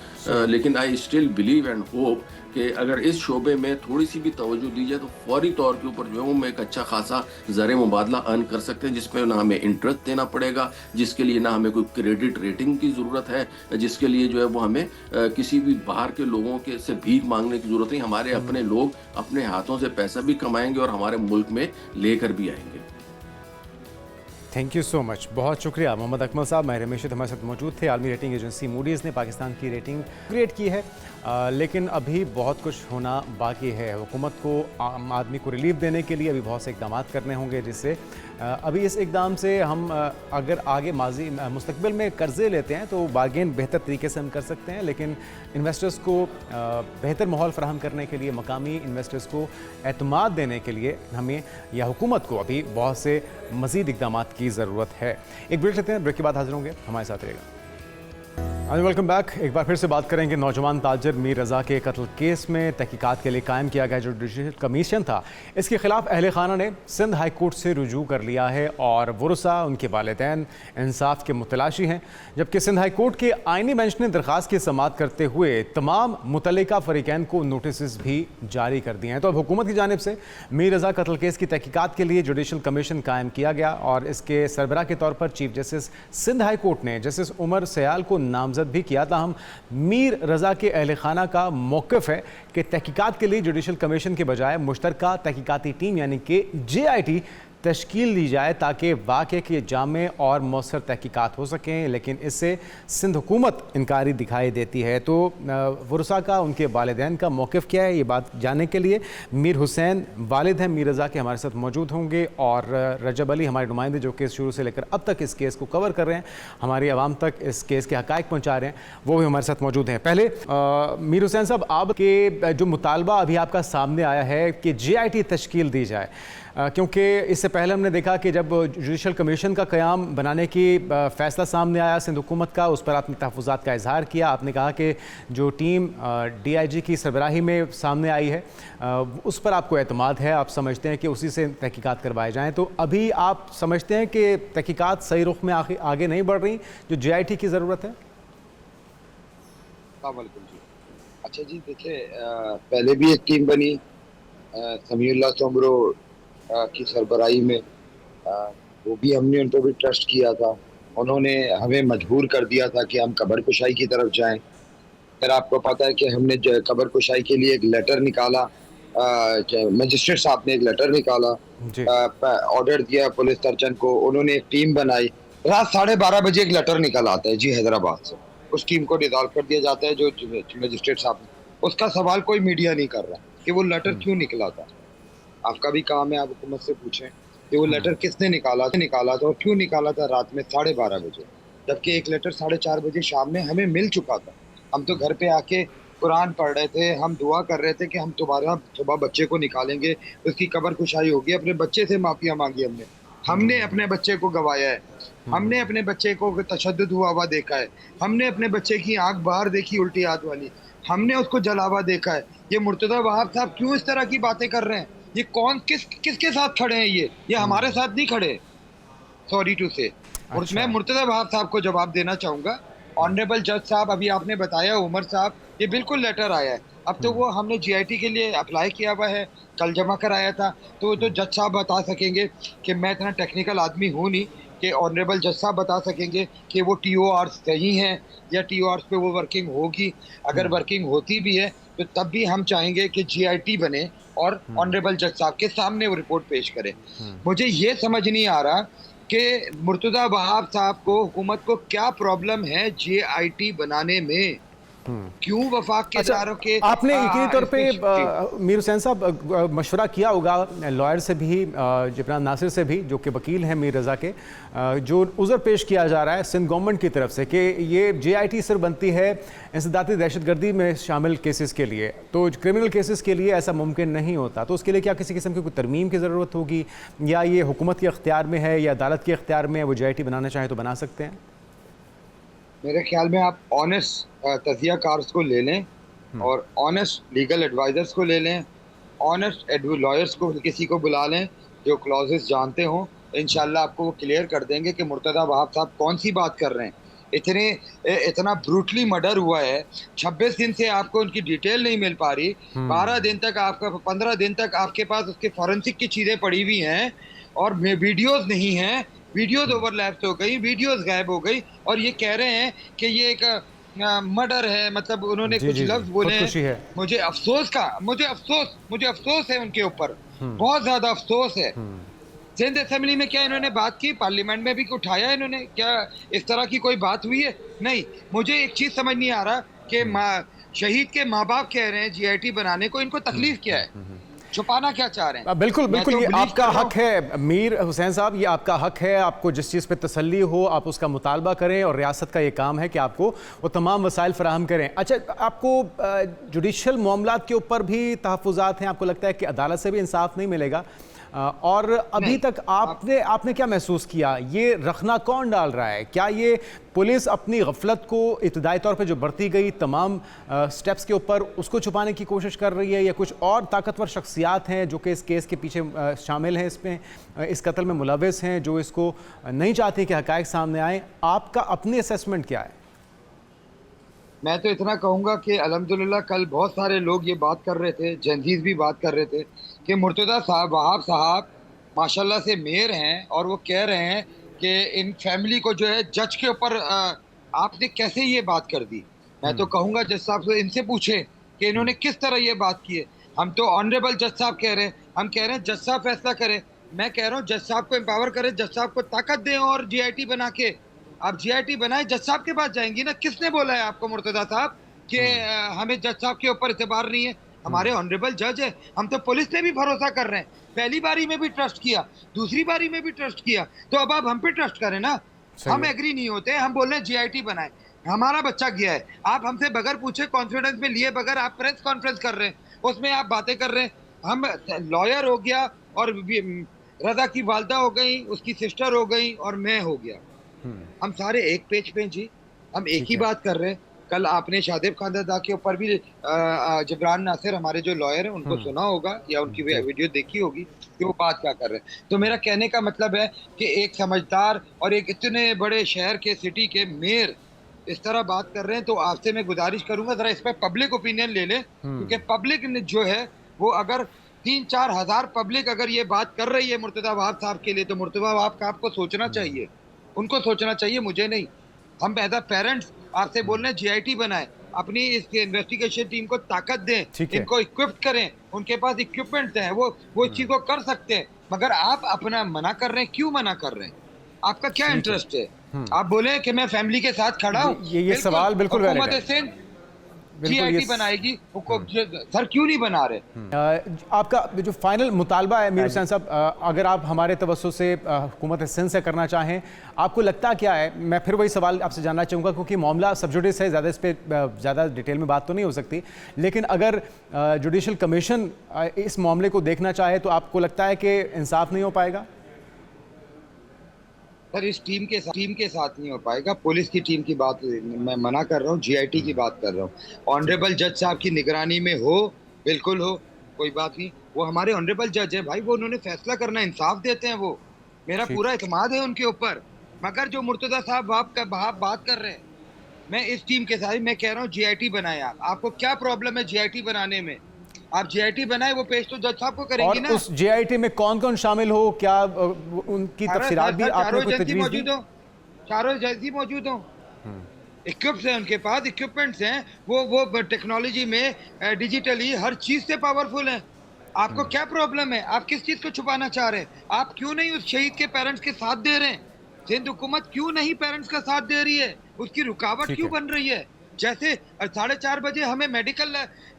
लेकिन I still believe and hope कि अगर इस शोबे में थोड़ी सी भी तवज्जो दी जाए तो फौरी तौर के ऊपर जो है वो एक अच्छा खासा ज़र मुबादला अर्न कर सकते हैं, जिसमें ना हमें इंटरेस्ट देना पड़ेगा, जिसके लिए ना हमें कोई क्रेडिट रेटिंग की ज़रूरत है, जिसके लिए जो है वो हमें किसी भी बाहर के लोगों के से भीख मांगने की ज़रूरत नहीं। हमारे अपने लोग अपने हाथों से पैसा भी कमाएंगे और हमारे मुल्क में लेकर भी आएंगे। थैंक यू सो मच, बहुत शुक्रिया मोहम्मद अकमल साहब। मैं रमेश हमारे साथ मौजूद थे। आलमी रेटिंग एजेंसी मूडीज़ ने पाकिस्तान की रेटिंग क्रिएट की है, लेकिन अभी बहुत कुछ होना बाकी है। हुकूमत को आम आदमी को रिलीफ देने के लिए अभी बहुत से इकदाम करने होंगे, जिससे अभी इस इकदाम से हम अगर आगे मुस्तकबिल में कर्ज़े लेते हैं तो बार्गेन बेहतर तरीके से हम कर सकते हैं, लेकिन इन्वेस्टर्स को बेहतर माहौल फराहम करने के लिए, मकामी इन्वेस्टर्स को एतमाद देने के लिए हमें या हुकूमत को अभी बहुत से मज़ीद इकदाम की ज़रूरत है। एक ब्रेक लेते हैं, ब्रेक के बाद हाजिर होंगे, हमारे साथ रहेगा। Welcome back. एक बार फिर से बात करेंगे नौजवान ताजिर मीर रज़ा के कत्ल केस में तहकीकात के लिए कायम किया गया जो जुडिशल कमीशन था, इसके खिलाफ अहले खाना ने सिंध हाई कोर्ट से रुजू कर लिया है और वरुसा उनके वालिदैन इंसाफ के मुतलाशी हैं। जबकि सिंध हाई कोर्ट के आइनी बेंच ने दरख्वास्त की समाअत करते हुए तमाम मुतल्लिका फरीकैन को नोटिस भी जारी कर दिए हैं। तो अब हुकूमत की जानिब से मीर रज़ा कत्ल केस की तहकीकात के लिए जुडिशल कमीशन कायम किया गया और इसके सरबराह के तौर पर chief justice Sindh high court ने जस्टिस उमर सयाल को नामजद भी किया। ताहम मीर रज़ा के अहले खाना का मौक़िफ़ है कि तहकीकात के लिए जुडिशल कमीशन के बजाय मुश्तरका तहकीकाती टीम यानी कि JIT तश्कील दी जाए ताकि वाक़े के जामे और मौसर तहकीकात हो सकें, लेकिन इससे सिंध हुकूमत इनकारी दिखाई देती है। तो वरुसा का, उनके वालिदैन का मौक़िफ़ क्या है, ये बात जानने के लिए मीर हुसैन वालिद हैं मीर रज़ा के, हमारे साथ मौजूद होंगे, और रजब अली हमारे नुमाइंदे जो केस शुरू से लेकर अब तक इस केस को कवर कर रहे हैं, हमारी आवाम तक इस केस के हक़ाइक़ पहुँचा रहे हैं, वो भी हमारे साथ मौजूद हैं। पहले मीर हुसैन साहब, आपके जो मुतालबा अभी आपका सामने आया है कि JIT तश्कील दी जाए, क्योंकि इससे पहले हमने देखा कि जब जुडिशल कमीशन का क़याम बनाने की फ़ैसला सामने आया सिंध हुकूमत का, उस पर आपने तहफ़्फ़ुज़ात का इजहार किया। आपने कहा कि जो टीम DIG की सरबराही में सामने आई है उस पर आपको एतमाद है, आप समझते हैं कि उसी से तहकीकात करवाए जाएँ। तो अभी आप समझते हैं कि तहकीकात सही रुख में आगे नहीं बढ़ रही, जो JIT की ज़रूरत है? जी, अच्छा जी, देखिए पहले भी एक टीम बनी समीउल्लाह सोमरो की सरबराही में, वो भी हमने उन पर भी ट्रस्ट किया था। उन्होंने हमें मजबूर कर दिया था कि हम कब्र कुशाई की तरफ जाएं। फिर आपको पता है कि हमने कब्र कुशाई के लिए एक लेटर निकाला, मजिस्ट्रेट साहब ने एक लेटर निकाला, ऑर्डर दिया पुलिस सर्जन को, उन्होंने एक टीम बनाई। रात 12:30 बजे एक लेटर निकल आता है जी हैदराबाद से, उस टीम को डिसॉल्व कर दिया जाता है जो मजिस्ट्रेट साहब ने। उसका सवाल कोई मीडिया नहीं कर रहा कि वो लेटर क्यों निकला था। आपका भी काम है, आप हुकूमत से पूछें कि वो लेटर किसने निकाला था और क्यों निकाला था रात में 12:30 बजे, जबकि एक लेटर 4:30 बजे शाम में हमें मिल चुका था। हम तो घर पे आके कुरान पढ़ रहे थे, हम दुआ कर रहे थे कि हम तुम्हारा सुबह बच्चे को निकालेंगे, उसकी कब्र कुशाई होगी। अपने बच्चे से माफिया मांगी हमने अपने बच्चे को गवाया है, हमने अपने बच्चे को तशद्दुद हुआ देखा है, हमने अपने बच्चे की आंख बाहर देखी उल्टी हाथ वाली, हमने उसको जलावा देखा है। ये मुर्तज़ा वहाब साहब क्यों इस तरह की बातें कर रहे हैं? ये कौन किसके साथ खड़े हैं? ये हमारे साथ नहीं खड़े, सॉरी टू से। और अच्छा। मैं मुर्तजा वहाब साहब को जवाब देना चाहूंगा। ऑनरेबल जज साहब, अभी आपने बताया उमर साहब, ये बिल्कुल लेटर आया है। अब तो वो हमने जीआईटी के लिए अप्लाई किया हुआ है, कल जमा कराया था। तो जज साहब बता सकेंगे कि मैं इतना टेक्निकल आदमी हूँ नहीं कि ऑनरेबल जज साहब बता सकेंगे कि वो टीओआर सही हैं या टीओआर पे वो वर्किंग होगी। अगर वर्किंग होती भी है तो तब भी हम चाहेंगे कि जीआईटी बने और ऑनरेबल जज साहब के सामने वो रिपोर्ट पेश करें। मुझे ये समझ नहीं आ रहा कि मुर्तजा वहाब साहब को, हुकूमत को क्या प्रॉब्लम है जीआईटी बनाने में? क्यों वफाक के अच्छा, इदारों के आपने यकीनी तौर पे जी। मीर हुसैन साहब मशवरा किया होगा लॉयर से भी, जिब्रान नासिर से भी, जो कि वकील हैं मीर रज़ा के, जो उज़र पेश किया जा रहा है सिंध गवर्नमेंट की तरफ से कि ये जेआईटी सिर्फ बनती है इंसदादी दहशतगर्दी में शामिल केसेस के लिए, तो क्रिमिनल केसेस के लिए ऐसा मुमकिन नहीं होता। तो उसके लिए क्या किसी किस्म की कोई तरमीम की ज़रूरत होगी, या ये हुकूमत के अख्तियार में है या अदालत के अख्तियार में है, वो जेआईटी बनाना चाहे तो बना सकते हैं? मेरे ख्याल में आप ऑनेस्ट तजिया कार्स को ले लें और ऑनेस्ट लीगल एडवाइजर्स को ले लें, ऑनेस्ट लॉयर्स को किसी को बुला लें जो क्लॉजेस जानते हों। इंशाल्लाह आपको वो क्लियर कर देंगे कि मुर्तजा वहाब साहब कौन सी बात कर रहे हैं। इतना ब्रूटली मर्डर हुआ है, 26 दिन से आपको उनकी डिटेल नहीं मिल पा रही। 12 दिन तक आपका, 15 दिन तक आपके पास उसके फॉरेंसिक की चीज़ें पड़ी हुई हैं और वीडियोज़ नहीं हैं। वीडियोज़ ओवरलैप्स हो गई, वीडियोज़ गायब हो गई, और ये कह रहे हैं कि ये एक मर्डर है। मतलब उन्होंने जी कुछ जी जी, लफ्ज बोले खुदकुशी है। हैं। मुझे अफसोस है उनके ऊपर, बहुत ज्यादा अफसोस है। सिंध असेंबली में क्या इन्होंने बात की? पार्लियामेंट में भी उठाया इन्होंने? क्या इस तरह की कोई बात हुई है? नहीं। मुझे एक चीज समझ नहीं आ रहा कि शहीद के माँ बाप कह रहे हैं जीआईटी बनाने को, इनको तकलीफ क्या है? छुपाना क्या चाह रहे हैं? बिल्कुल मैं बिल्कुल, तो ये believe आपका कर रहा हक है मीर हुसैन साहब, ये आपका हक है। आपको जिस चीज़ पे तसल्ली हो आप उसका मुतालबा करें, और रियासत का ये काम है कि आपको वो तमाम वसाइल फराहम करें। अच्छा, आपको जुडिशल मामलात के ऊपर भी तहफ़्फ़ुज़ात हैं? आपको लगता है कि अदालत से भी इंसाफ नहीं मिलेगा? और अभी नहीं, तक आपने क्या महसूस किया, ये रखना कौन डाल रहा है? क्या ये पुलिस अपनी गफलत को इब्तदाई तौर पे जो बरती गई तमाम स्टेप्स के ऊपर उसको छुपाने की कोशिश कर रही है, या कुछ और ताकतवर शख्सियात हैं जो कि इस केस के पीछे शामिल हैं, इसमें इस कत्ल में मुलविस हैं, जो इसको नहीं चाहते कि हक़ाइक़ सामने आए? आपका अपनी असेसमेंट क्या है? मैं तो इतना कहूंगा कि अल्हम्दुलिल्लाह कल बहुत सारे लोग ये बात कर रहे थे, जंजीज भी बात कर रहे थे कि मुर्तजा साहब, वहाब साहब माशाल्लाह से मेयर हैं, और वो कह रहे हैं कि इन फैमिली को जो है जज के ऊपर आपने कैसे ये बात कर दी। मैं तो कहूंगा जज साहब से इनसे पूछें कि इन्होंने किस तरह ये बात की है। हम तो ऑनरेबल जज साहब कह रहे हैं, हम कह रहे हैं जज साहब फैसला करें। मैं कह रहा हूँ जज साहब को एम्पावर करें, जज साहब को ताकत दें, और जीआईटी बना के आप जीआईटी बनाए, जज साहब के पास जाएंगी ना। किसने बोला है आपको मुर्तजा साहब कि हमें जज साहब के ऊपर एतबार नहीं है? हमारे ऑनरेबल जज है, हम तो पुलिस पे भी भरोसा कर रहे हैं। पहली बारी में भी ट्रस्ट किया, दूसरी बारी में भी ट्रस्ट किया, तो अब आप हम पे ट्रस्ट करें ना। हम एग्री नहीं होते, हम बोल रहे हैं जीआईटी बनाए। हमारा बच्चा गया है, आप हमसे बगैर पूछे, कॉन्फिडेंस में लिए बगैर आप प्रेस कॉन्फ्रेंस कर रहे हैं, उसमें आप बातें कर रहे हैं। हम लॉयर हो गया, और रजा की वालदा हो गई, उसकी सिस्टर हो गई, और मैं हो गया। हम सारे एक पेज पे जी, हम एक ही बात कर रहे हैं। कल आपने शादेब खानदादा के ऊपर भी जिब्रान नासिर, हमारे जो लॉयर हैं, उनको सुना होगा या उनकी वीडियो देखी होगी कि वो बात क्या कर रहे हैं। तो मेरा कहने का मतलब है कि एक समझदार और एक इतने बड़े शहर के, सिटी के मेयर इस तरह बात कर रहे हैं, तो आपसे मैं गुजारिश करूंगा जरा इस पर पब्लिक ओपिनियन ले लें, क्योंकि पब्लिक ने जो है वो, अगर 3-4 हज़ार पब्लिक अगर ये बात कर रही है मुर्तजा वहाब साहब के लिए, तो मुर्तजा वहाब साहब को सोचना चाहिए, उनको सोचना चाहिए, मुझे नहीं। हम एज अ पेरेंट्स आपसे बोल रहे हैं जीआईटी बनाए, अपनी इस इन्वेस्टिगेशन टीम को ताकत दें, इनको इक्विप्ड करें, उनके पास इक्विपमेंट हैं, वो इस चीज को कर सकते हैं। मगर आप अपना मना कर रहे हैं, क्यों मना कर रहे हैं? आपका क्या इंटरेस्ट है? आप बोले कि मैं फैमिली के साथ खड़ा हूँ, ये सवाल बिल्कुल वैलिड है। जीआईटी बनाएगी, सर क्यों नहीं बना रहे? आपका जो फाइनल मुतालबा है मीर हुसैन साहब, अगर आप हमारे तवज्जो से हुकूमत सिंध से करना चाहें, आपको लगता क्या है? मैं फिर वही सवाल आपसे जानना चाहूँगा, क्योंकि मामला सब जुडिस है, ज़्यादा इस पर ज़्यादा डिटेल में बात तो नहीं हो सकती, लेकिन अगर जुडिशल कमीशन इस मामले को देखना चाहे तो आपको लगता है कि इंसाफ नहीं हो पाएगा? सर इस टीम के साथ नहीं हो पाएगा। पुलिस की टीम की बात मैं मना कर रहा हूँ, जीआईटी की बात कर रहा हूँ। ऑनरेबल जज साहब की निगरानी में हो, बिल्कुल हो। कोई बात नहीं, वो हमारे ऑनरेबल जज है भाई, वो उन्होंने फैसला करना, इंसाफ देते हैं वो, मेरा ठीक। पूरा एतमाद है उनके ऊपर। मगर जो मुर्तजा साहब आप बात कर रहे हैं, मैं इस टीम के साथ मैं कह रहा हूँ जीआईटी बनाए आप, आपको क्या प्रॉब्लम है जीआईटी बनाने में? आप जीआईटी बनाए, वो पेश तो जज साहब को और करेंगी ना। उस जेआईटी में कौन कौन शामिल हो, क्या उनकी सर तफसीलात भी आपने चारों कोई एजेंसी तजवीज़ दी? मौजूद हो, चारों एजेंसी मौजूद हो, इक्विप्स हैं उनके पास, इक्विपमेंट्स हैं, वो टेक्नोलॉजी में डिजिटली हर चीज से पावरफुल है। आपको क्या प्रॉब्लम है? आप किस चीज को छुपाना चाह रहे हैं? आप क्यों नहीं उस शहीद के पेरेंट्स के साथ दे रहे हैं? सिंध हुकूमत क्यों नहीं पेरेंट्स का साथ दे रही है? उसकी रुकावट ठीक क्यों है। बन रही है? जैसे 4:30 बजे हमें मेडिकल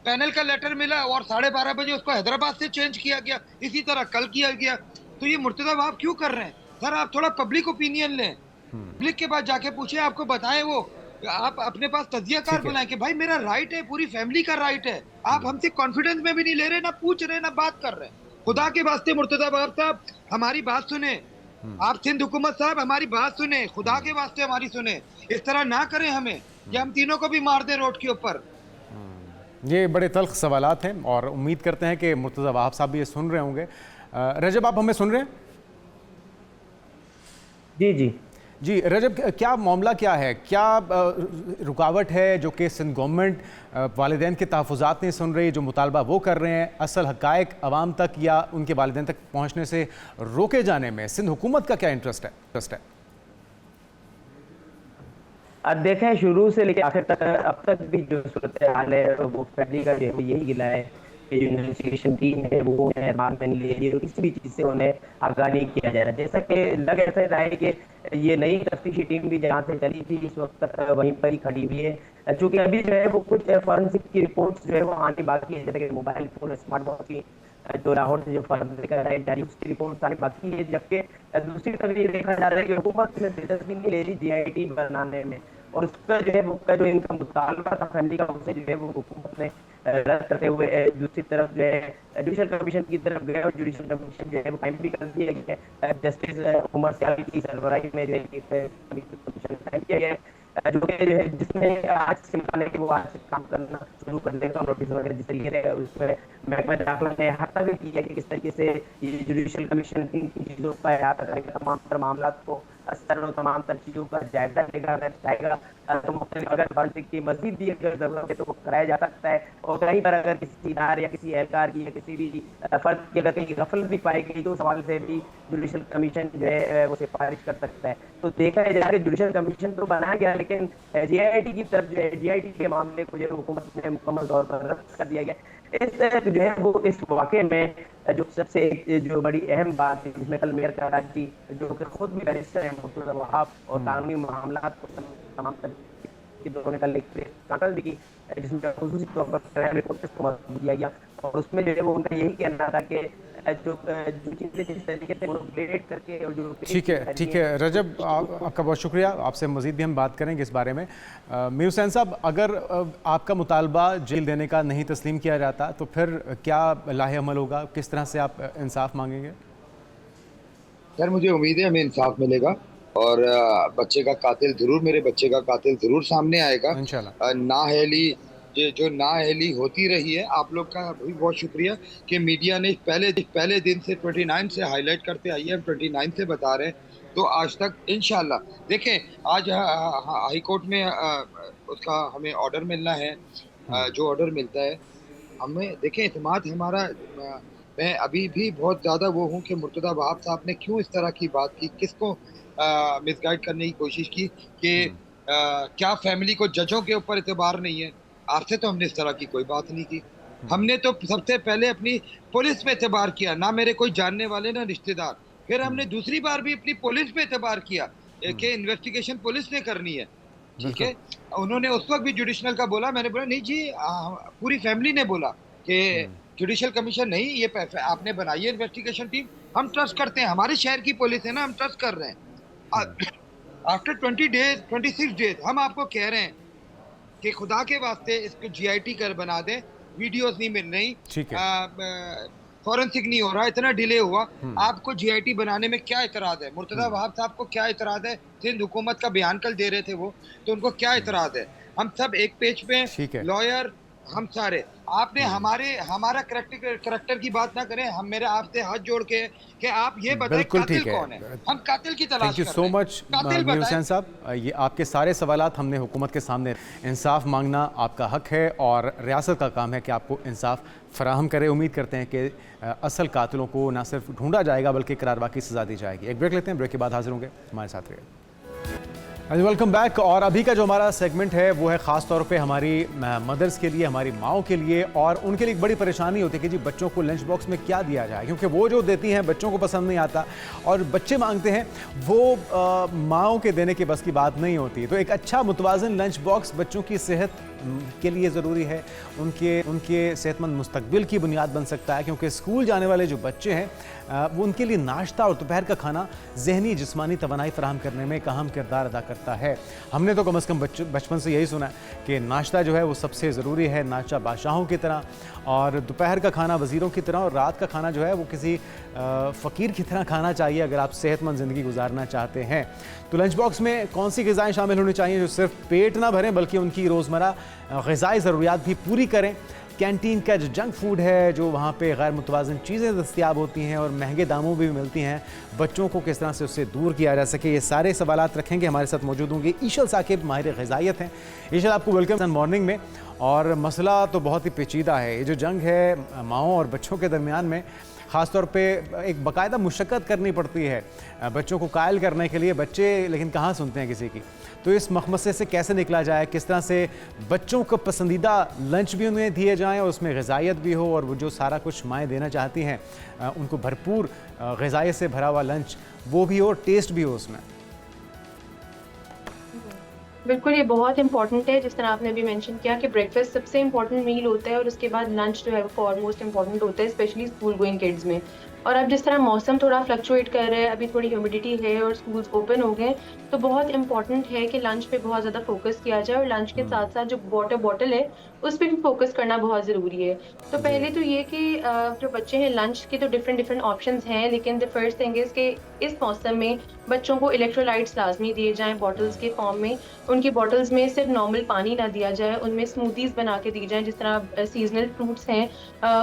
पैनल का लेटर मिला और 12:30 बजे उसको हैदराबाद से चेंज किया गया, इसी तरह कल किया गया। तो ये मुर्तजा आप क्यों कर रहे हैं? सर आप थोड़ा पब्लिक ओपिनियन लें, पब्लिक के पास जाके पूछे, आपको बताएं वो, आप अपने पास तजियाकार ठीक है। बुलाएं कि भाई मेरा राइट है, पूरी फैमिली का राइट है। आप हमसे कॉन्फिडेंस में भी नहीं ले रहे, ना पूछ रहे, ना बात कर रहे। खुदा के वास्ते मुर्तजा बाब साहब हमारी बात सुने, आप सिंध हुकूमत साहब हमारी बात सुने, खुदा के वास्ते हमारी सुने। इस तरह ना करें हमें कि हम तीनों को भी मार दें रोड के ऊपर। ये बड़े तल्ख सवालात हैं और उम्मीद करते हैं कि मुर्तज़ा वहाब साहब भी ये सुन रहे होंगे। रजब, आप हमें सुन रहे हैं? जी जी जी रजब, क्या मामला क्या है? क्या रुकावट है जो कि सिंध गवर्नमेंट वालिदैन के तहफ़्फ़ुज़ात नहीं सुन रही, जो मुतालबा वो कर रहे हैं, असल हक़ाइक़ आवाम तक या उनके वालिदैन तक पहुँचने से रोके जाने में सिंध हुकूमत का क्या इंटरेस्ट है? अब देखें, शुरू से लेकर आखिर तक अब तक भी जो सूरत हाल है वो फैमिली का जो है यही गिला है कि जो इन्वेस्टिगेशन टीम है वो एहतमाम में नहीं ले रही है, किसी भी चीज़ से उन्हें आगाह नहीं किया जा रहा। जैसा कि लग ऐसा रहा है कि ये नई तफ्तीशी टीम भी जहाँ से चली थी इस वक्त तक वहीं पर ही खड़ी हुई है, चूँकि अभी जो है वो कुछ फॉरेंसिक की रिपोर्ट्स जो है वो आने बाकी है, जैसे कि मोबाइल फोन, स्मार्ट वॉच की जो लाहौर से जो फॉरेंसिक जारी उसकी रिपोर्ट आने बाकी है। जबकि दूसरी तरफ ये देखा जा रहा है कि हुकूमत में दिलचस्पी नहीं ले रही जीआईटी बनाने में, और उसका जो है वो जो इनका मुतालबा था फैमिली का, उसे जो है वो हुकूमत ने रद्द करते हुए दूसरी तरफ जो है जुडिशल कमीशन की तरफ गए और जुडिशल कमीशन जो है वो कायम भी कर दिया गया है। जस्टिस उमर सियाल की सरबराही में जो है कमीशन कायम किया गया है, जो कि जो है जिसमें आज से माने कि वो आज से काम करना शुरू कर देगा। नोटिस वगैरह जिस तरीके से उसमें महकमा दाखिला ने अहाता भी किया कि किस तरीके से ये जुडिशल कमीशन इन चीज़ों का अहाता करेगा, तमाम तर मामला को असर और तमाम तर चीज़ों का जायजा लेगा, अगर चाहेगा तो मुख्तलिफ अगर फॉरेंसिक की मजीद भी अगर जरूरत है तो वो कराया जा सकता है। और कहीं पर अगर किसी इदारे या किसी एहलकार की या किसी भी फर्द की अगर कहीं गफलत भी पाई गई तो उस हवाले से भी जुडिशल कमीशन जो है वो सिफारिश कर सकता है। तो देखा है जैसे जुडिशल कमीशन तो बनाया गया, लेकिन जीआईटी की तरफ जो है जीआईटी के मामले को जो है हुकूमत ने मुकम्मल तौर पर रद्द कर दिया गया। इस तरह जो है वो इस वाक़े में जो सबसे जो बड़ी अहम बात है, जिसमें कल मेयर कराची जो कि खुद भी बैरिस्टर हैं मुर्तज़ा वहाब और कानूनी मामलात को तमाम की दोनों ने कल एक प्रेस कॉन्फ्रेंस भी की, जिसमें खुसूसी तौर पर रिपोर्टर्स को मौजूद दिया गया और उसमें जो है वो उनका यही कहना था कि जो चीज़ें जिस तरीके से रेट करके और जो ठीक है रजब, आपका बहुत शुक्रिया। आपसे मज़ीद भी हम बात करेंगे इस बारे में। मीर हुसैन साहब, अगर आपका मुतालबा जेल देने का नहीं तस्लीम किया जाता तो फिर क्या लाहे अमल होगा? किस तरह से आप इंसाफ मांगेंगे? सर मुझे उम्मीद है हमें इंसाफ मिलेगा और बच्चे का कातिल जरूर, मेरे बच्चे का कातिल जरूर सामने आएगा। इंशाल्लाह। नाअहली जो नाअहली होती रही है, आप लोग का भी बहुत शुक्रिया कि मीडिया ने पहले दिन से 29 से हाईलाइट करते आई है, हम 29 से बता रहे हैं, तो आज तक इंशाल्लाह। देखें आज हाई कोर्ट में उसका हमें ऑर्डर मिलना है, जो ऑर्डर मिलता है हमें, देखें एतमाद हमारा, मैं अभी भी बहुत ज़्यादा वो हूँ कि मुर्तज़ा वहाब साहब ने क्यों इस तरह की बात की, किसको मिसगाइड करने की कोशिश की कि क्या फैमिली को जजों के ऊपर एतबार नहीं है? आपसे तो हमने इस तरह की कोई बात नहीं की। हमने तो सबसे पहले अपनी पुलिस पे एतबार किया, ना मेरे कोई जानने वाले ना रिश्तेदार। फिर हमने दूसरी बार भी अपनी पुलिस पे एतबार किया कि इन्वेस्टिगेशन पुलिस ने करनी है, ठीक है। उन्होंने उस वक्त भी जुडिशनल का बोला, मैंने बोला नहीं जी, पूरी फैमिली ने बोला कि जुडिशल कमीशन नहीं, ये आपने बनाई है इन्वेस्टिगेशन टीम, हम ट्रस्ट करते हैं, हमारे शहर की पुलिस है ना, हम ट्रस्ट कर रहे हैं। आफ्टर 26 डेज हम आपको कह रहे हैं कि खुदा के वास्ते इसको जीआईटी कर बना दें, वीडियोस नहीं मिल रही, फॉरेंसिक नहीं हो रहा, इतना डिले हुआ, आपको जीआईटी बनाने में क्या इतराज है? मुर्तज़ा वहाब साहब को क्या इतराज है? सिंध हुकूमत का बयान कल दे रहे थे वो, तो उनको क्या इतराज है? हम सब एक पेज पे, लॉयर हम सारे, आपने हमारा करेक्टर की बात ना करें, हम मेरे आपसे हाथ जोड़ के कि आप ये बताएं बिल्कुल कातिल ठीक है। कौन है, हम कातिल की तलाश थैंक यू कर सो रहे हैं। मच कातिल मीर बताएं। हुसैन साहब, ये आपके सारे सवालात हमने हुकूमत के सामने, इंसाफ मांगना आपका हक है और रियासत का काम है कि आपको इंसाफ फराहम करे। उम्मीद करते हैं कि असल कातिलों को न सिर्फ ढूंढा जाएगा बल्कि करारवा की सज़ा दी जाएगी। एक ब्रेक लेते हैं, ब्रेक के बाद हाजिर होंगे, हमारे साथ रहिए। Welcome back. और अभी का जो हमारा सेगमेंट है वो है ख़ास तौर पे हमारी मदर्स के लिए, हमारी माओं के लिए, और उनके लिए एक बड़ी परेशानी होती है कि जी बच्चों को लंच बॉक्स में क्या दिया जाए, क्योंकि वो जो देती हैं बच्चों को पसंद नहीं आता और बच्चे मांगते हैं, वो माओं के देने के बस की बात नहीं होती। तो एक अच्छा मुतवाज़िन लंच बॉक्स बच्चों की सेहत के लिए ज़रूरी है, उनके सेहतमंद मुस्तकबिल की बुनियाद बन सकता है, क्योंकि स्कूल जाने वाले जो बच्चे हैं वो उनके लिए नाश्ता और दोपहर का खाना जहनी जिस्मानी तवानाई फराहम करने में एक अहम किरदार अदा करता है। हमने तो कम अज़ कम बचपन से यही सुना है कि नाश्ता जो है वो सबसे ज़रूरी है, नाश्ता बादशाहों की तरह, और दोपहर का खाना वज़ीरों की तरह, और रात का खाना जो है वो किसी फ़कीर की तरह खाना चाहिए अगर आप सेहतमंद ज़िंदगी गुजारना चाहते हैं। तो लंच बॉक्स में कौन सी ग़िज़ाएँ शामिल होनी चाहिए जो सिर्फ पेट ना भरें बल्कि उनकी रोज़मर्रा ग़िज़ाई ज़रूरियात भी पूरी करें। कैंटीन का जो जंक फूड है, जो वहाँ पे गैर मुतवाज़िन चीज़ें दस्तियाब होती हैं और महंगे दामों भी मिलती हैं, बच्चों को किस तरह से उससे दूर किया जा सके, ये सारे सवालात रखेंगे। हमारे साथ मौजूद होंगे ईशल साकिब, माहिर ग़िज़ाइयत हैं। ईशल, आपको वेलकम मॉर्निंग में। और मसला तो बहुत ही पेचीदा है, ये जो जंग है माओं और बच्चों के दरमियान में, ख़ास तौर पे एक बाकायदा मुशक्क़त करनी पड़ती है बच्चों को कायल करने के लिए, बच्चे लेकिन कहाँ सुनते हैं किसी की। तो इस मखमसे से कैसे निकला जाए, किस तरह से बच्चों को पसंदीदा लंच भी उन्हें दिए जाएं और उसमें ग़िज़ाइयत भी हो, और वो जो सारा कुछ माएँ देना चाहती हैं उनको भरपूर ग़िज़ाइयत से भरा हुआ लंच वो भी हो, टेस्ट भी हो उसमें। बिल्कुल, ये बहुत इंपॉर्टेंट है। जिस तरह आपने अभी मेंशन किया कि ब्रेकफास्ट सबसे इंपॉर्टेंट मील होता है और उसके बाद लंच जो है वो फॉरमोस्ट इंपॉर्टेंट होता है, स्पेशली स्कूल गोइंग किड्स में। और अब जिस तरह मौसम थोड़ा फ्लक्चुएट कर रहा है, अभी थोड़ी ह्यूमिडिटी है और स्कूल्स ओपन हो गए, तो बहुत इंपॉर्टेंट है कि लंच पे बहुत ज़्यादा फोकस किया जाए, और लंच के साथ साथ जो वाटर बॉटल है उस पर भी फोकस करना बहुत ज़रूरी है। तो पहले तो ये कि जो बच्चे हैं, लंच के तो डिफरेंट ऑप्शंस हैं, लेकिन द फर्स्ट थिंग इज़ कि इस मौसम में बच्चों को इलेक्ट्रोलाइट्स लाजमी दिए जाएँ बॉटल्स के फॉर्म में। उनकी बॉटल्स में सिर्फ नॉर्मल पानी ना दिया जाए, उनमें स्मूदीज़ बना के दी जाएँ। जिस तरह सीजनल फ्रूट्स हैं,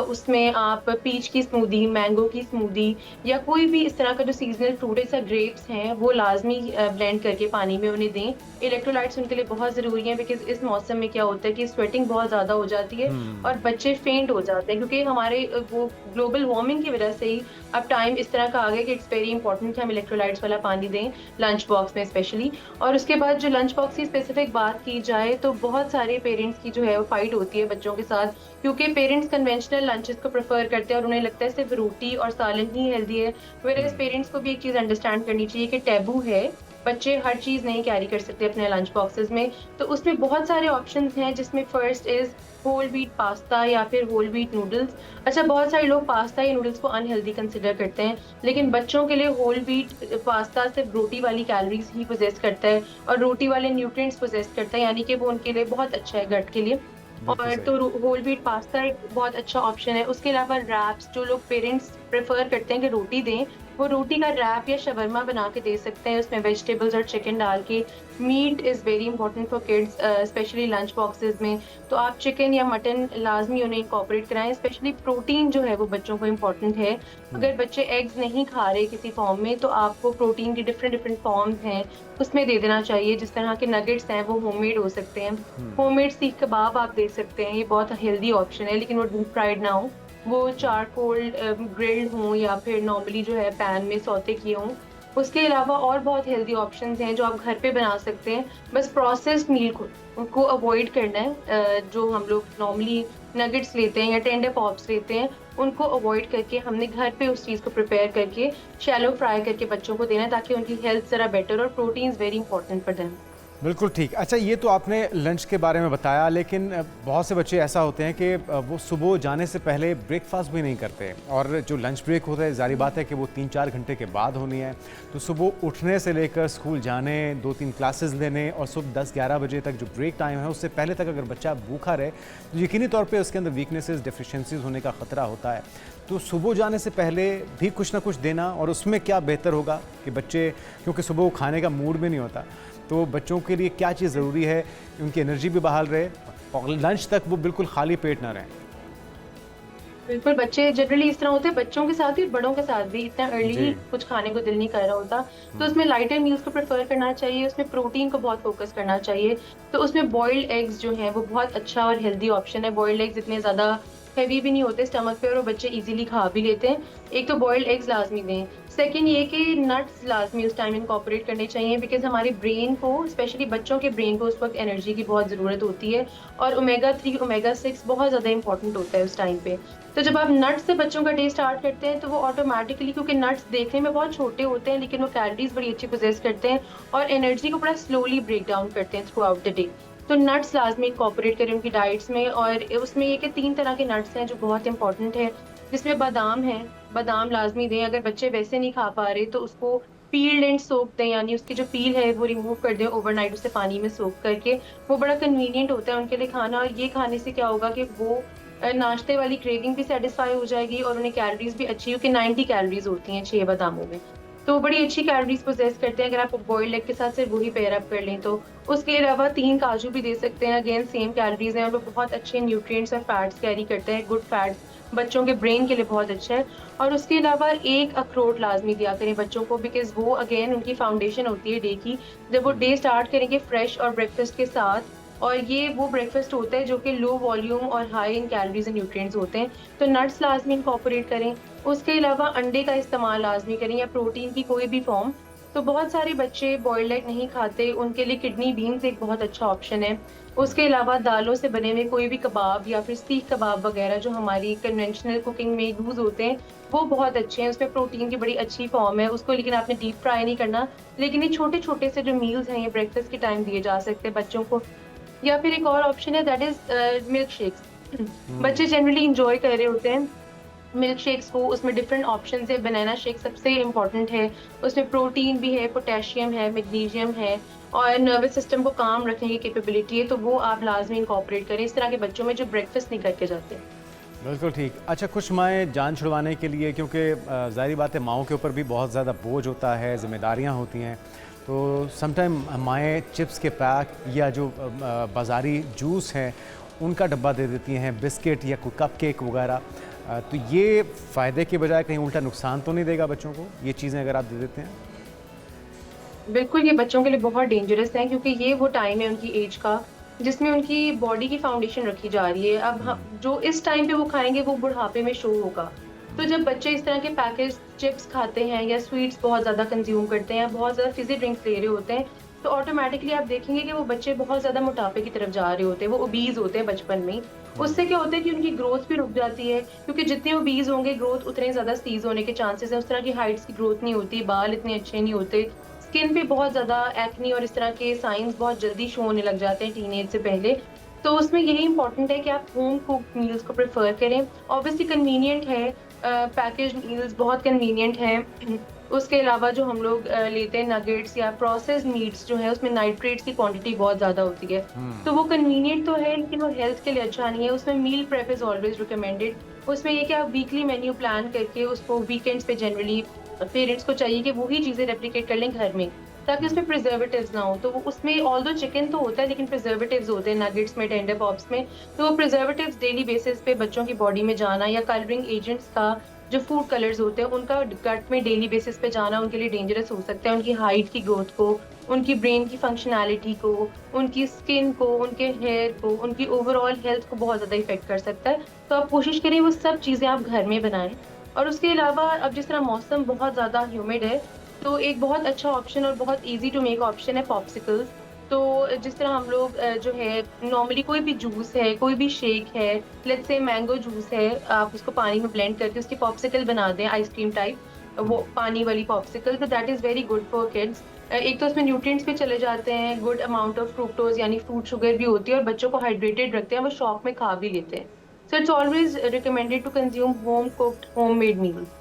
उसमें आप पीच की स्मूदी, मैंगो की स्मूदी, या कोई भी इस तरह का जो सीजनल फ्रूट है, जैसे ग्रेप्स हैं, वो लाजमी ब्लेंड करके पानी में उन्हें दें। इलेक्ट्रोलाइट्स उनके लिए बहुत ज़रूरी हैं, बिकॉज़ इस मौसम में क्या होता है कि स्वेटिंग बहुत ज़्यादा हो जाती है और बच्चे फेंट हो जाते हैं, क्योंकि हमारे वो ग्लोबल वार्मिंग की वजह से ही अब टाइम इस तरह का आ गया कि इट्स वेरी इंपॉर्टेंट कि हम इलेक्ट्रोलाइट्स वाला पानी दें लंच बॉक्स में स्पेशली। और उसके बाद जो लंच बॉक्स की स्पेसिफिक बात की जाए, तो बहुत सारे पेरेंट्स की जो है वो फाइट होती है बच्चों के साथ, क्योंकि पेरेंट्स कन्वेंशनल लंचेस को प्रेफर करते हैं और उन्हें लगता है सिर्फ रोटी और सालन ही हेल्दी है। वेयरएज़ पेरेंट्स को भी एक चीज़ अंडरस्टैंड करनी चाहिए कि टैबू है, बच्चे हर चीज़ नहीं कैरी कर सकते अपने लंच बॉक्सेस में। तो उसमें बहुत सारे ऑप्शंस हैं, जिसमें first is whole wheat pasta या फिर होल व्हीट नूडल्स। अच्छा, बहुत सारे लोग पास्ता या नूडल्स को अनहेल्दी कंसिडर करते हैं, लेकिन बच्चों के लिए होल व्हीट पास्ता सिर्फ रोटी वाली कैलोरीज ही पोजेस करता है और रोटी वाले न्यूट्रिएंट्स पोजेस करता है, यानी कि वो उनके लिए बहुत अच्छा है गट के लिए। और तो होल व्हीट पास्ता एक बहुत अच्छा ऑप्शन है। उसके अलावा रैप्स, जो लोग पेरेंट्स प्रेफर करते हैं कि रोटी दें, वो रोटी का रैप या शवरमा बना के दे सकते हैं, उसमें वेजिटेबल्स और चिकन डाल के। Meat is very important for kids, specially lunch boxes में। तो आप चिकन या मटन लाजमी उन्हें इंकॉर्पोरेट कराएं, स्पेशली प्रोटीन जो है वो बच्चों को इंपॉर्टेंट है। अगर बच्चे एग्स नहीं खा रहे किसी फॉर्म में, तो आपको प्रोटीन की डिफरेंट फॉर्म्स हैं उसमें दे देना चाहिए। जिस तरह के नगेट्स हैं वो होममेड हो सकते हैं, होममेड सीख कबाब आप दे सकते हैं, ये बहुत हेल्दी ऑप्शन है, लेकिन वो डीप फ्राइड ना हो, वो चारकोल ग्रिल्ड हों या फिर नॉर्मली जो है पैन में सौते किए हों। उसके अलावा और बहुत हेल्दी ऑप्शंस हैं जो आप घर पे बना सकते हैं। बस प्रोसेस्ड मील को अवॉइड करना है। जो हम लोग नॉर्मली नगेट्स लेते हैं या टेंडर पॉप्स लेते हैं, उनको अवॉइड करके हमने घर पे उस चीज़ को प्रिपेयर करके शैलो फ्राई करके बच्चों को देना, ताकि उनकी हेल्थ ज़रा बेटर, और protein is very important for them. बिल्कुल ठीक। अच्छा, ये तो आपने लंच के बारे में बताया, लेकिन बहुत से बच्चे ऐसा होते हैं कि वो सुबह जाने से पहले ब्रेकफास्ट भी नहीं करते, और जो लंच ब्रेक होता है जारी बात है कि वो 3-4 घंटे के बाद होनी है। तो सुबह उठने से लेकर स्कूल जाने, 2-3 क्लासेस लेने और सुबह 10-11 बजे तक जो ब्रेक टाइम है, उससे पहले तक अगर बच्चा भूखा रहे तो यकीनी तौर पर उसके अंदर वीकनेसेस, डेफिशिएंसीज होने का ख़तरा होता है। तो सुबह जाने से पहले भी कुछ ना कुछ देना, और उसमें क्या बेहतर होगा कि बच्चे, क्योंकि सुबह वो खाने का मूड में नहीं होता, तो बच्चों के लिए क्या चीज़ ज़रूरी है, उनकी एनर्जी भी बहाल रहे, और लंच तक वो बिल्कुल खाली पेट ना रहें। बिल्कुल, बच्चे जनरली इस तरह होते हैं, बच्चों के साथ भी बड़ों के साथ भी इतना अर्ली जी। कुछ खाने को दिल नहीं कर रहा होता, तो उसमें लाइटर मील्स को प्रेफर करना चाहिए, उसमें प्रोटीन को बहुत फोकस करना चाहिए। तो उसमें बॉइल्ड एग्स जो हैं वो बहुत अच्छा और हेल्दी ऑप्शन है। बॉइल्ड एग्स इतने ज़्यादा हैवी भी नहीं होते स्टमक पे और वो बच्चे इजीली खा भी लेते हैं। एक तो बॉइल्ड एग्स लाजमी दें। सेकंड ये कि नट्स लाजमी उस टाइम इनकॉर्पोरेट करने चाहिए, बिकॉज़ हमारे ब्रेन को, स्पेशली बच्चों के ब्रेन को उस वक़्त एनर्जी की बहुत ज़रूरत होती है और ओमेगा 3, ओमेगा 6 बहुत ज़्यादा इंपॉर्टेंट होता है उस टाइम पे। तो जब आप नट्स से बच्चों का डे स्टार्ट करते हैं तो वो ऑटोमेटिकली, क्योंकि नट्स देखने में बहुत छोटे होते हैं लेकिन वो कैलोरीज बड़ी अच्छी पोजेस करते हैं और एनर्जी को बड़ा स्लोली ब्रेक डाउन करते हैं थ्रू आउट द डे। तो नट्स लाजमी इंकॉर्पोरेट करें उनकी डाइट्स में। और उसमें ये कि 3 तरह के नट्स हैं जो बहुत इंपॉर्टेंट है, जिसमें बादाम है, बादाम लाजमी दें। अगर बच्चे वैसे नहीं खा पा रहे तो उसको पील्ड एंड सोक दें, यानी उसकी जो पील है वो रिमूव कर दें ओवरनाइट, उसे पानी में सोक करके। वो बड़ा कन्वीनियंट होता है उनके लिए खाना, और ये खाने से क्या होगा कि वो नाश्ते वाली क्रेविंग भी सेटिस्फाई हो जाएगी और उन्हें कैलोरीज भी अच्छी, क्योंकि 90 कैलोरीज होती हैं 6 बादामों में, तो बड़ी अच्छी कैलोरीज पोजेस करते हैं। अगर आप बॉइल्ड एग के साथ सिर्फ वही पेयर अप कर लें तो। उसके अलावा 3 काजू भी दे सकते हैं, अगेन सेम कैलोरीज हैं और वो बहुत अच्छे न्यूट्रिएंट्स और फैट्स कैरी करते हैं, गुड फैट्स, बच्चों के ब्रेन के लिए बहुत अच्छा है। और उसके अलावा एक अखरोट लाजमी दिया करें बच्चों को, बिकॉज वो अगेन उनकी फाउंडेशन होती है डे की। जब वो डे स्टार्ट करेंगे फ्रेश और ब्रेकफास्ट के साथ, और ये वो ब्रेकफास्ट होता है जो कि लो वॉल्यूम और high in calories and nutrients होते हैं, तो नट्स लाजमी इनकॉर्पोरेट करें। उसके अलावा अंडे का इस्तेमाल लाजमी करें या प्रोटीन की कोई भी फॉर्म। तो बहुत सारे बच्चे बॉइल्ड एग नहीं खाते, उनके लिए किडनी बीन्स एक बहुत अच्छा ऑप्शन है। उसके अलावा दालों से बने हुए कोई भी कबाब या फिर सीख कबाब वगैरह जो हमारी कन्वेंशनल कुकिंग में यूज़ होते हैं, वो बहुत अच्छे हैं, उसमें प्रोटीन की बड़ी अच्छी फॉर्म है उसको, लेकिन आपने डीप फ्राई नहीं करना। लेकिन ये छोटे छोटे से जो मील्स हैं ये ब्रेकफास्ट के टाइम दिए जा सकते हैं बच्चों को। या फिर एक और ऑप्शन है, दैट इज मिल्क शेक्स। बच्चे जनरली इंजॉय कर रहे होते हैं मिल्क शेक्स को, उसमें डिफरेंट ऑप्शंस है। बनाना शेक सबसे इम्पोर्टेंट है, उसमें प्रोटीन भी है, पोटेशियम है, मैग्नीशियम है और नर्वस सिस्टम को काम रखने की कैपेबिलिटी है, तो वो आप लाजमी इंकॉर्पोरेट करें इस तरह के बच्चों में जो ब्रेकफास्ट नहीं करके जाते। बिल्कुल ठीक। अच्छा, कुछ माएँ जान छुड़वाने के लिए, क्योंकि ज़ाहिर बात है माओं के ऊपर भी बहुत ज़्यादा बोझ होता है, जिम्मेदारियाँ होती हैं, तो समटाइम माएँ चिप्स के पैक या जो बाज़ारी जूस हैं उनका डब्बा दे देती हैं, बिस्किट या कोई कप केक वगैरह। तो ये फ़ायदे के बजाय कहीं उल्टा नुकसान तो नहीं देगा बच्चों को, ये चीज़ें अगर आप दे देते हैं? बिल्कुल, ये बच्चों के लिए बहुत डेंजरस है, क्योंकि ये वो टाइम है उनकी एज का जिसमें उनकी बॉडी की फाउंडेशन रखी जा रही है। अब जो इस टाइम पे वो खाएंगे वो बुढ़ापे में शो होगा। तो जब बच्चे इस तरह के पैकेज चिप्स खाते हैं या स्वीट्स बहुत ज़्यादा कंज्यूम करते हैं, बहुत ज़्यादा फिजी ड्रिंक्स ले रहे होते हैं, तो ऑटोमेटिकली आप देखेंगे कि वो बच्चे बहुत ज़्यादा मोटापे की तरफ जा रहे होते हैं, वो ओबीज होते हैं बचपन में। उससे क्या होता है कि उनकी ग्रोथ भी रुक जाती है, क्योंकि जितने ओबीज होंगे ग्रोथ उतने ज़्यादा सीज होने के चांसेस हैं। उस तरह की हाइट्स की ग्रोथ नहीं होती, बाल इतने अच्छे नहीं होते, स्किन पे बहुत ज़्यादा एक्नी और इस तरह के साइंस बहुत जल्दी शो होने लग जाते हैं टीनेज से पहले। तो उसमें यही इंपॉर्टेंट है कि आप होम कुक्ड मील्स को प्रेफर करें। ऑब्वियसली कन्वीनियंट है, पैकेज मील्स बहुत कन्वीनियंट हैं। उसके अलावा जो हम लोग लेते हैं नगेट्स या प्रोसेस्ड मीट्स जो है, उसमें नाइट्रेट्स की क्वांटिटी बहुत ज़्यादा होती है, तो वो कन्वीनियंट तो है लेकिन वो हेल्थ के लिए अच्छा नहीं है। उसमें meal prep is always recommended. उसमें ये कि आप वीकली मेन्यू प्लान करके उसको वीकेंड्स पे जनरली पेरेंट्स को चाहिए कि वही चीज़ें रेप्लिकेट कर लें घर में, ताकि उसमें प्रिजर्वेटिव्स ना हो। तो उसमें ऑल्दो चिकन तो होता है लेकिन प्रिजर्वेटिव्स होते हैं नगेट्स में, टेंडर पॉप्स में, तो वो प्रिजर्वेटिव्स डेली बेसिस पे बच्चों की बॉडी में जाना या कलरिंग एजेंट्स का जो फूड कलर्स होते हैं उनका गट में डेली बेसिस पे जाना उनके लिए डेंजरस हो सकता है। उनकी हाइट की ग्रोथ को, उनकी ब्रेन की फंक्शनैलिटी को, उनकी स्किन को, उनके हेयर को, उनकी ओवरऑल हेल्थ को बहुत ज़्यादा इफेक्ट कर सकता है। तो आप कोशिश करें वो सब चीज़ें आप घर में बनाएं। और उसके अलावा अब जिस तरह मौसम बहुत ज़्यादा ह्यूमिड है, तो एक बहुत अच्छा ऑप्शन और बहुत इजी टू मेक ऑप्शन है पॉप्सिकल्स। तो जिस तरह हम लोग जो है नॉर्मली कोई भी जूस है, कोई भी शेक है, लेट्स से मैंगो जूस है, आप उसको पानी में ब्लेंड करके उसकी पॉप्सिकल बना दें आइसक्रीम टाइप, वो पानी वाली पॉप्सिकल, तो that is very good for kids. एक तो उसमें न्यूट्रिएंट्स भी चले जाते हैं, गुड अमाउंट ऑफ फ्रूक्टोज यानी फ्रूट शुगर भी होती है और बच्चों को हाइड्रेटेड रखते हैं, वो शौक में खा भी लेते हैं। So it's always recommended to consume home cooked home made meals.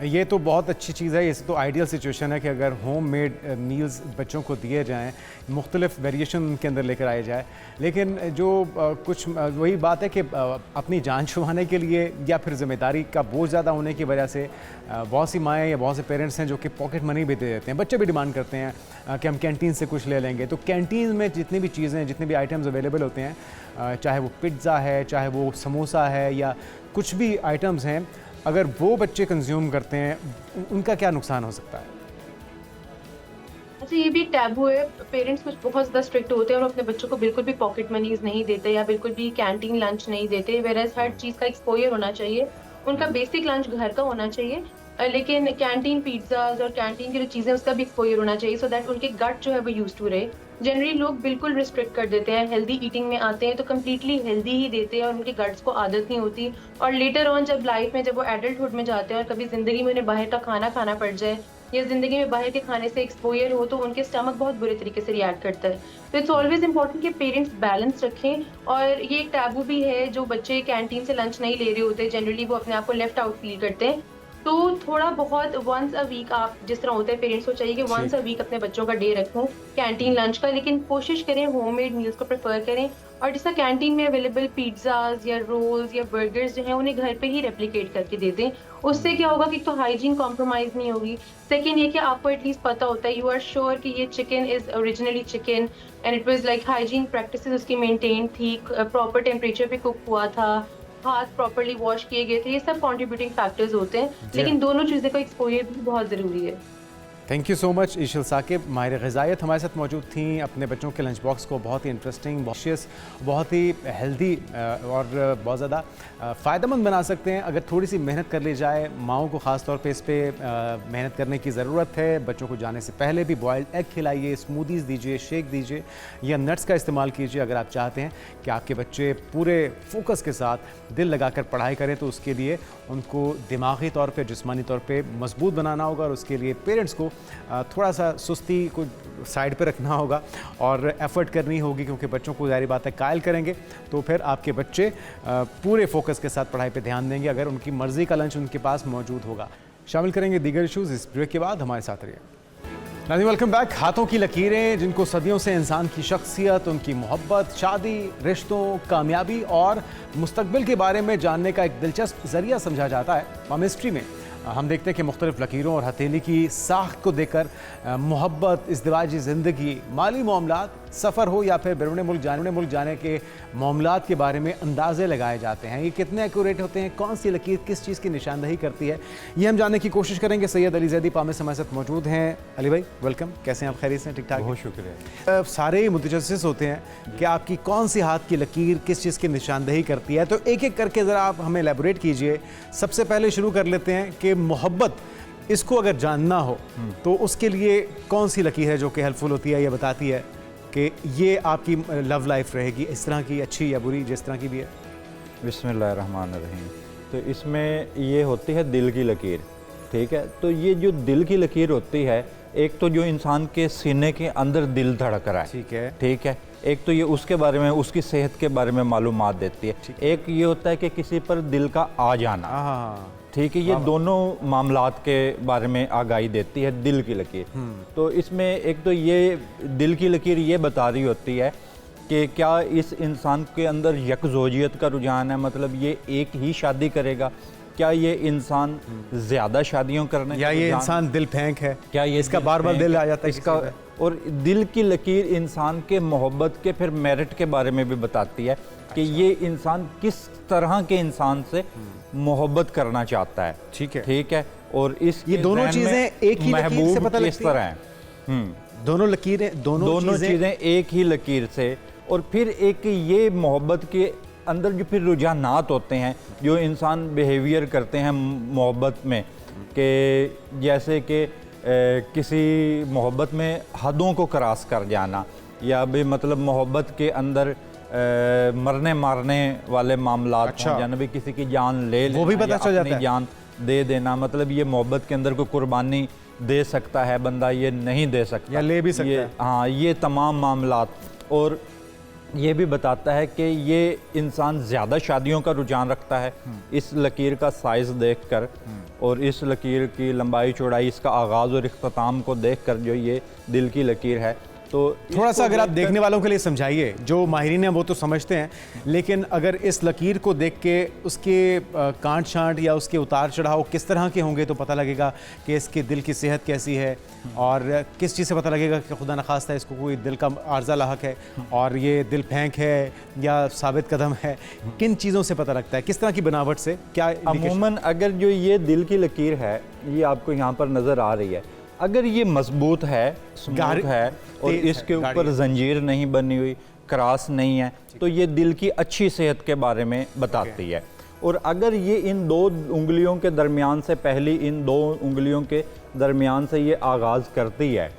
ये तो बहुत अच्छी चीज़ है। ये तो आइडियल सिचुएशन है कि अगर होम मेड मील्स बच्चों को दिए जाएं, मुख्तलिफ वेरिएशन उनके अंदर लेकर आए जाए। लेकिन जो कुछ वही बात है कि अपनी जान छुड़ाने के लिए या फिर ज़िम्मेदारी का बोझ ज़्यादा होने की वजह से बहुत सी माएँ या बहुत से पेरेंट्स हैं जो कि पॉकेट मनी भी दे देते हैं। बच्चे भी डिमांड करते हैं कि हम कैंटीन से कुछ ले लेंगे। तो कैंटीन में जितनी भी चीज़ें, जितने भी आइटम्स अवेलेबल होते हैं, चाहे वो पिज़्ज़ा है, चाहे वो समोसा है या कुछ भी आइटम्स हैं, अगर वो बच्चे कंज्यूम करते हैं उनका क्या नुकसान हो सकता है? अच्छा, ये भी एक टैबू है। पेरेंट्स कुछ बहुत ज़्यादा स्ट्रिक्ट होते हैं और अपने बच्चों को बिल्कुल भी पॉकेट मनीज नहीं देते या बिल्कुल भी कैंटीन लंच नहीं देते। वेरएज़ हर चीज़ का एक्सपोजर होना चाहिए, उनका बेसिक लंच घर का होना चाहिए, लेकिन कैंटीन पिज़्ज़ाज और कैंटीन की जो चीज़ें उसका भी एक्सपोजर होना चाहिए, सो दैट उनके गट जो है वो यूज टू रहे। जनरली लोग बिल्कुल रिस्ट्रिक्ट कर देते हैं, हेल्दी ईटिंग में आते हैं तो कम्प्लीटली हेल्दी ही देते हैं और उनके गट्स को आदत नहीं होती। और लेटर ऑन जब लाइफ में, जब वो एडल्टहुड में जाते हैं और कभी ज़िंदगी में उन्हें बाहर का खाना खाना पड़ जाए या ज़िंदगी में बाहर के खाने से एक्सपोजर हो, तो उनके स्टमक बहुत बुरे तरीके से रिएक्ट करता है। तो इट्स ऑलवेज इंपॉर्टेंट कि पेरेंट्स बैलेंस रखें। और ये एक टैबू भी है, जो बच्चे कैंटीन से लंच नहीं ले रहे होते, जनरली वो अपने आप को लेफ्ट आउट फील करते हैं। तो थोड़ा बहुत वंस अ वीक, आप जिस तरह होते हैं पेरेंट्स को चाहिए कि वंस अ वीक अपने बच्चों का डे रखें कैंटीन लंच का, लेकिन कोशिश करें होममेड मील्स को प्रेफर करें। और जैसा कैंटीन में अवेलेबल पिज़्ज़ाज या रोल्स या बर्गर्स जो हैं उन्हें घर पे ही रेप्लिकेट करके दे दें। उससे क्या होगा कि तो हाइजीन कॉम्प्रोमाइज़ नहीं होगी। सेकेंड ये कि आपको एटलीस्ट पता होता है, यू आर श्योर कि ये chicken is originally chicken and it was like hygiene practices उसकी मेंटेन थी, प्रॉपर टेम्परेचर पे कुक हुआ था, हाथ प्रॉपर्ली वॉश किए गए थे। ये सब कंट्रीब्यूटिंग फैक्टर्स होते हैं, लेकिन दोनों चीज़ें को एक्सपोजर भी बहुत ज़रूरी है। Thank you so much Ishil Saqib, माहिर ग़िज़ायत हमारे साथ मौजूद थी। अपने बच्चों के लंच बॉक्स को बहुत ही इंटरेस्टिंग, बहुत ही हेल्दी और बहुत ज़्यादा फ़ायदेमंद बना सकते हैं अगर थोड़ी सी मेहनत कर ली जाए। माओं को ख़ास तौर पे इस पर मेहनत करने की ज़रूरत है। बच्चों को जाने से पहले भी बॉयल्ड एग खिलाइए, स्मूदीज़ दीजिए, शेक दीजिए या नट्स का इस्तेमाल कीजिए। अगर आप चाहते हैं कि आपके बच्चे पूरे फोकस के साथ दिल लगाकर पढ़ाई करें, तो उसके लिए उनको दिमागी तौर पे, जिस्मानी तौर पे मजबूत बनाना होगा और उसके लिए पेरेंट्स को थोड़ा सा सुस्ती को साइड पे रखना होगा और एफर्ट करनी होगी, क्योंकि बच्चों को ज़ाहिर बात है कायल करेंगे तो फिर आपके बच्चे पूरे फोकस के साथ पढ़ाई पे ध्यान देंगे अगर उनकी मर्ज़ी का लंच उनके पास मौजूद होगा। शामिल करेंगे दीगर इशूज़ इस ब्रेक के बाद। हमारे साथ रहिए। नाज़रीन, वेलकम बैक। हाथों की लकीरें, जिनको सदियों से इंसान की शख्सियत, उनकी मोहब्बत, शादी, रिश्तों, कामयाबी और मुस्तकबिल के बारे में जानने का एक दिलचस्प ज़रिया समझा जाता है। पामिस्ट्री में हम देखते हैं कि मुख्तलिफ लकीरों और हथेली की साख्त को देखकर मोहब्बत, इज़्दिवाजी ज़िंदगी, माली मामलात, सफ़र हो या फिर बैरून मुल्क जाने के मामलात के बारे में अंदाज़े लगाए जाते हैं। ये कितने एक्यूरेट होते हैं, कौन सी लकीर किस चीज़ की निशानदही करती है, ये हम जानने की कोशिश करेंगे। सैयद अली ज़ैदी पामिस हमारे साथ मौजूद हैं। अली भाई वेलकम, कैसे हैं आप? खैरियत से? ठीक ठाक? बहुत शुक्रिया। सारे ही मुतजस्सिस होते हैं कि आपकी कौन सी हाथ की लकीर किस चीज़ की निशानदही करती है, तो एक एक करके ज़रा आप हमें एलैबोरेट कीजिए। सबसे पहले शुरू कर लेते हैं कि मोहब्बत, इसको अगर जानना हो तो उसके लिए कौन सी लकीर है जो कि हेल्पफुल होती है, या बताती है कि ये आपकी लव लाइफ रहेगी इस तरह की, अच्छी या बुरी, जिस तरह की भी है? बिस्मिल्लाहिर्रहमानिर्रहीम। तो इसमें ये होती है दिल की लकीर, ठीक है। तो ये जो दिल की लकीर होती है, एक तो जो इंसान के सीने के अंदर दिल धड़क रहा है, ठीक है। एक तो ये उसके बारे में, उसकी सेहत के बारे में मालूमात देती है। एक ये होता है कि किसी पर दिल का आ जाना, ठीक है। ये दोनों मामलात के बारे में आगाही देती है दिल की लकीर। तो इसमें एक तो ये दिल की लकीर ये बता रही होती है कि क्या इस इंसान के अंदर यकजोजियत का रुझान है, मतलब ये एक ही शादी करेगा, क्या ये इंसान ज़्यादा शादियों करने, या ये इंसान दिल फेंक है, क्या ये इसका बार बार दिल आ जाता है इसका। और दिल की लकीर इंसान के मोहब्बत के फिर मेरिट के बारे में भी बताती है कि ये इंसान किस तरह के इंसान से मोहब्बत करना चाहता है, ठीक है। और इस ये दोनों चीजें एक ही लकीर से पता लगती है। दोनों लकीरें, दोनों चीजें एक ही लकीर से। और फिर एक ये मोहब्बत के अंदर जो फिर रुझानात होते हैं, जो इंसान बिहेवियर करते हैं मोहब्बत में, कि जैसे कि किसी मोहब्बत में हदों को क्रॉस कर जाना, या भी मतलब मोहब्बत के अंदर मरने मारने वाले मामलात, अच्छा। यानी भी किसी की जान ले लेना, वो भी पता चल जाता है, जान दे देना, मतलब ये मोहब्बत के अंदर कोई कुर्बानी दे सकता है बंदा, ये नहीं दे सकता, या ले भी सकता है। हाँ, ये तमाम मामलात। और ये भी बताता है कि ये इंसान ज़्यादा शादियों का रुझान रखता है इस लकीर का साइज़ देखकर, और इस लकीर की लंबाई चौड़ाई, इसका आगाज़ और इख्तिताम को देखकर जो ये दिल की लकीर है। तो थोड़ा सा अगर आप देखने वालों के लिए समझाइए, जो माहिरीन हैं वो तो समझते हैं, लेकिन अगर इस लकीर को देख के उसके कांट छांट या उसके उतार चढ़ाव किस तरह के होंगे तो पता लगेगा कि इसके दिल की सेहत कैसी है, और किस चीज़ से पता लगेगा कि खुदा न खास्ता इसको कोई दिल का आर्जा लाहक है और ये दिल फेंक है या साबित कदम है। किन चीज़ों से पता लगता है, किस तरह की बनावट से, क्या अमूमन अगर जो ये दिल की लकीर है, ये आपको यहाँ पर नज़र आ रही है, अगर ये मजबूत है, स्मूथ है और इसके ऊपर जंजीर नहीं बनी हुई, क्रॉस नहीं है, तो ये दिल की अच्छी सेहत के बारे में बताती है। और अगर ये इन दो उंगलियों के दरमियान से, पहली इन दो उंगलियों के दरमियान से ये आगाज़ करती है,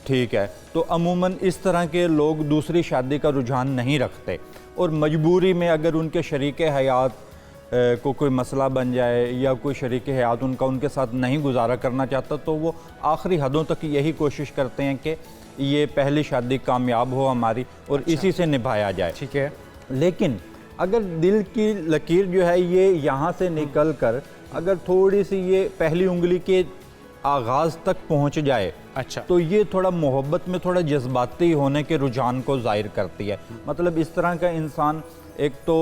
ठीक है, तो अमूमन इस तरह के लोग दूसरी शादी का रुझान नहीं रखते, और मजबूरी में अगर उनके शरीक हयात को कोई मसला बन जाए या कोई शरीक हयात उनके साथ नहीं गुजारा करना चाहता, तो वो आखिरी हदों तक यही कोशिश करते हैं कि ये पहली शादी कामयाब हो हमारी और इसी से निभाया जाए। ठीक है, लेकिन अगर दिल की लकीर जो है ये यहाँ से निकल कर अगर थोड़ी सी ये पहली उंगली के आगाज़ तक पहुँच जाए, अच्छा, तो ये थोड़ा मोहब्बत में थोड़ा जज्बाती होने के रुझान को ज़ाहिर करती है। मतलब इस तरह का इंसान, एक तो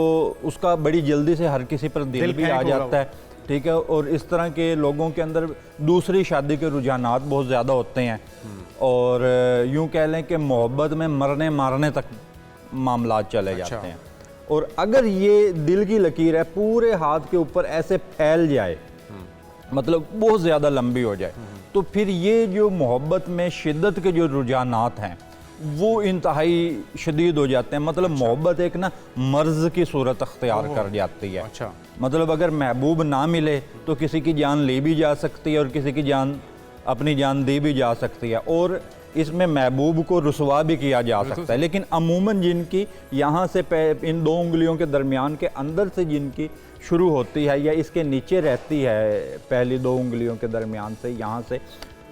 उसका बड़ी जल्दी से हर किसी पर दिल भी आ जाता है, ठीक है, और इस तरह के लोगों के अंदर दूसरी शादी के रुझानात बहुत ज़्यादा होते हैं, और यूँ कह लें कि मोहब्बत में मरने मारने तक मामलात चले जाते हैं। और अगर ये दिल की लकीर है पूरे हाथ के ऊपर ऐसे फैल जाए, मतलब बहुत ज़्यादा लंबी हो जाए, तो फिर ये जो मोहब्बत में शिद्दत के जो रुझानात हैं वो इंतहाई शदीद हो जाते हैं। मतलब मोहब्बत एक ना मर्ज़ की सूरत अख्तियार कर जाती है। अच्छा, मतलब अगर महबूब ना मिले तो किसी की जान ले भी जा सकती है और किसी की जान, अपनी जान दी भी जा सकती है, और इसमें महबूब को रुसवा भी किया जा सकता है। लेकिन अमूमन जिनकी यहाँ से इन दो उंगलियों के दरमियान के अंदर से जिनकी शुरू होती है या इसके नीचे रहती है पहली दो उंगलियों के दरमियान से, यहाँ से,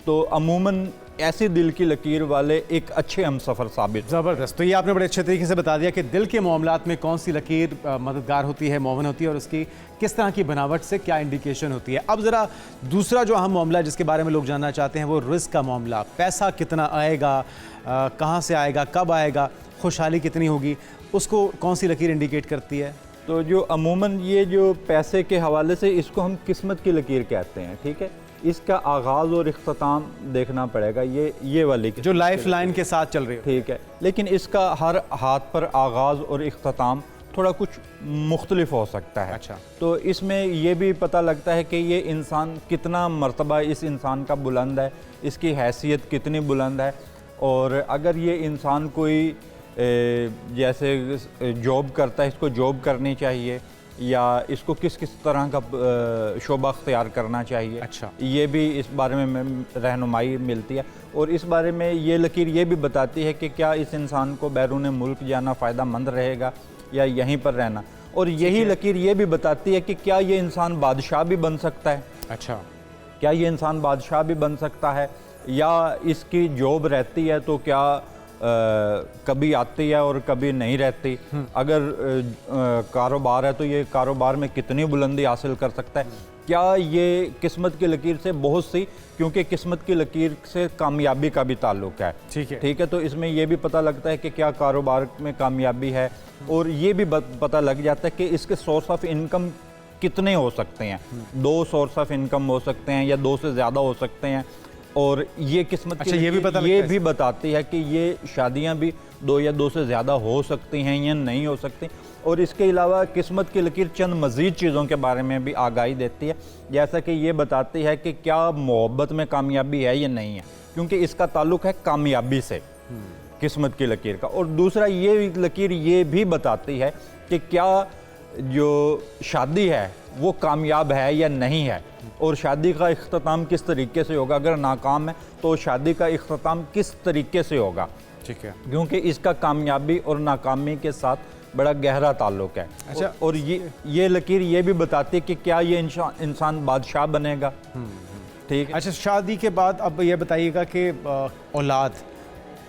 तो अमूमन ऐसी दिल की लकीर वाले एक अच्छे हमसफ़र साबित। ज़बरदस्त। तो ये आपने बड़े अच्छे तरीके से बता दिया कि दिल के मामलात में कौन सी लकीर मददगार होती है, मौमन होती है, और उसकी किस तरह की बनावट से क्या इंडिकेशन होती है। अब ज़रा दूसरा जो अहम मामला जिसके बारे में लोग जानना चाहते हैं वो रिस्क का मामला। पैसा कितना आएगा, कहाँ से आएगा, कब आएगा, खुशहाली कितनी होगी, उसको कौन सी लकीर इंडिकेट करती है। तो जो अमूमन ये जो पैसे के हवाले से इसको हम किस्मत की लकीर कहते हैं, ठीक है, इसका आगाज़ और इख्तिताम देखना पड़ेगा, ये वाली जो लाइफ लाइन के साथ चल रही है, ठीक है, लेकिन इसका हर हाथ पर आगाज़ और इख्तिताम थोड़ा कुछ मुख्तलिफ हो सकता है। अच्छा, तो इसमें ये भी पता लगता है कि ये इंसान कितना मर्तबा इस इंसान का बुलंद है, इसकी हैसियत कितनी बुलंद है, और अगर ये इंसान कोई जैसे जॉब करता है, इसको जॉब करनी चाहिए या इसको किस किस तरह का शोबा अख्तियार करना चाहिए। अच्छा, ये भी इस बारे में रहनुमाई मिलती है। और इस बारे में ये लकीर ये भी बताती है कि क्या इस इंसान को बैरून मुल्क जाना फ़ायदा मंद रहेगा या यहीं पर रहना। और यही लकीर ये भी बताती है कि क्या ये इंसान बादशाह भी बन सकता है। अच्छा, क्या ये इंसान बादशाह भी बन सकता है, या इसकी जॉब रहती है तो क्या कभी आती है और कभी नहीं रहती। अगर कारोबार है तो ये कारोबार में कितनी बुलंदी हासिल कर सकता है। क्या ये किस्मत की लकीर से बहुत सी, क्योंकि किस्मत की लकीर से कामयाबी का भी ताल्लुक है, ठीक है, तो इसमें यह भी पता लगता है कि क्या कारोबार में कामयाबी है, और ये भी पता लग जाता है कि इसके सोर्स ऑफ इनकम कितने हो सकते हैं। 2 सोर्स ऑफ इनकम हो सकते हैं या 2 से ज़्यादा हो सकते हैं। और ये किस्मत की ये भी बताती है कि ये शादियां भी 2 या 2 से ज़्यादा हो सकती हैं या नहीं हो सकती। और इसके अलावा किस्मत की लकीर चंद मज़ीद चीज़ों के बारे में भी आगाही देती है, जैसा कि ये बताती है कि क्या मोहब्बत में कामयाबी है या नहीं है, क्योंकि इसका ताल्लुक़ है कामयाबी से किस्मत की लकीर का। और दूसरा ये लकीर ये भी बताती है कि क्या जो शादी है वो कामयाब है या नहीं है, और शादी का इख्तिताम किस तरीके से होगा। अगर नाकाम है तो शादी का इख्तिताम किस तरीके से होगा, ठीक है, क्योंकि इसका कामयाबी और नाकामी के साथ बड़ा गहरा ताल्लुक है। अच्छा, और ये लकीर ये भी बताती है कि क्या ये इंसान बादशाह बनेगा, ठीक है। अच्छा, शादी के बाद अब ये बताइएगा कि औलाद,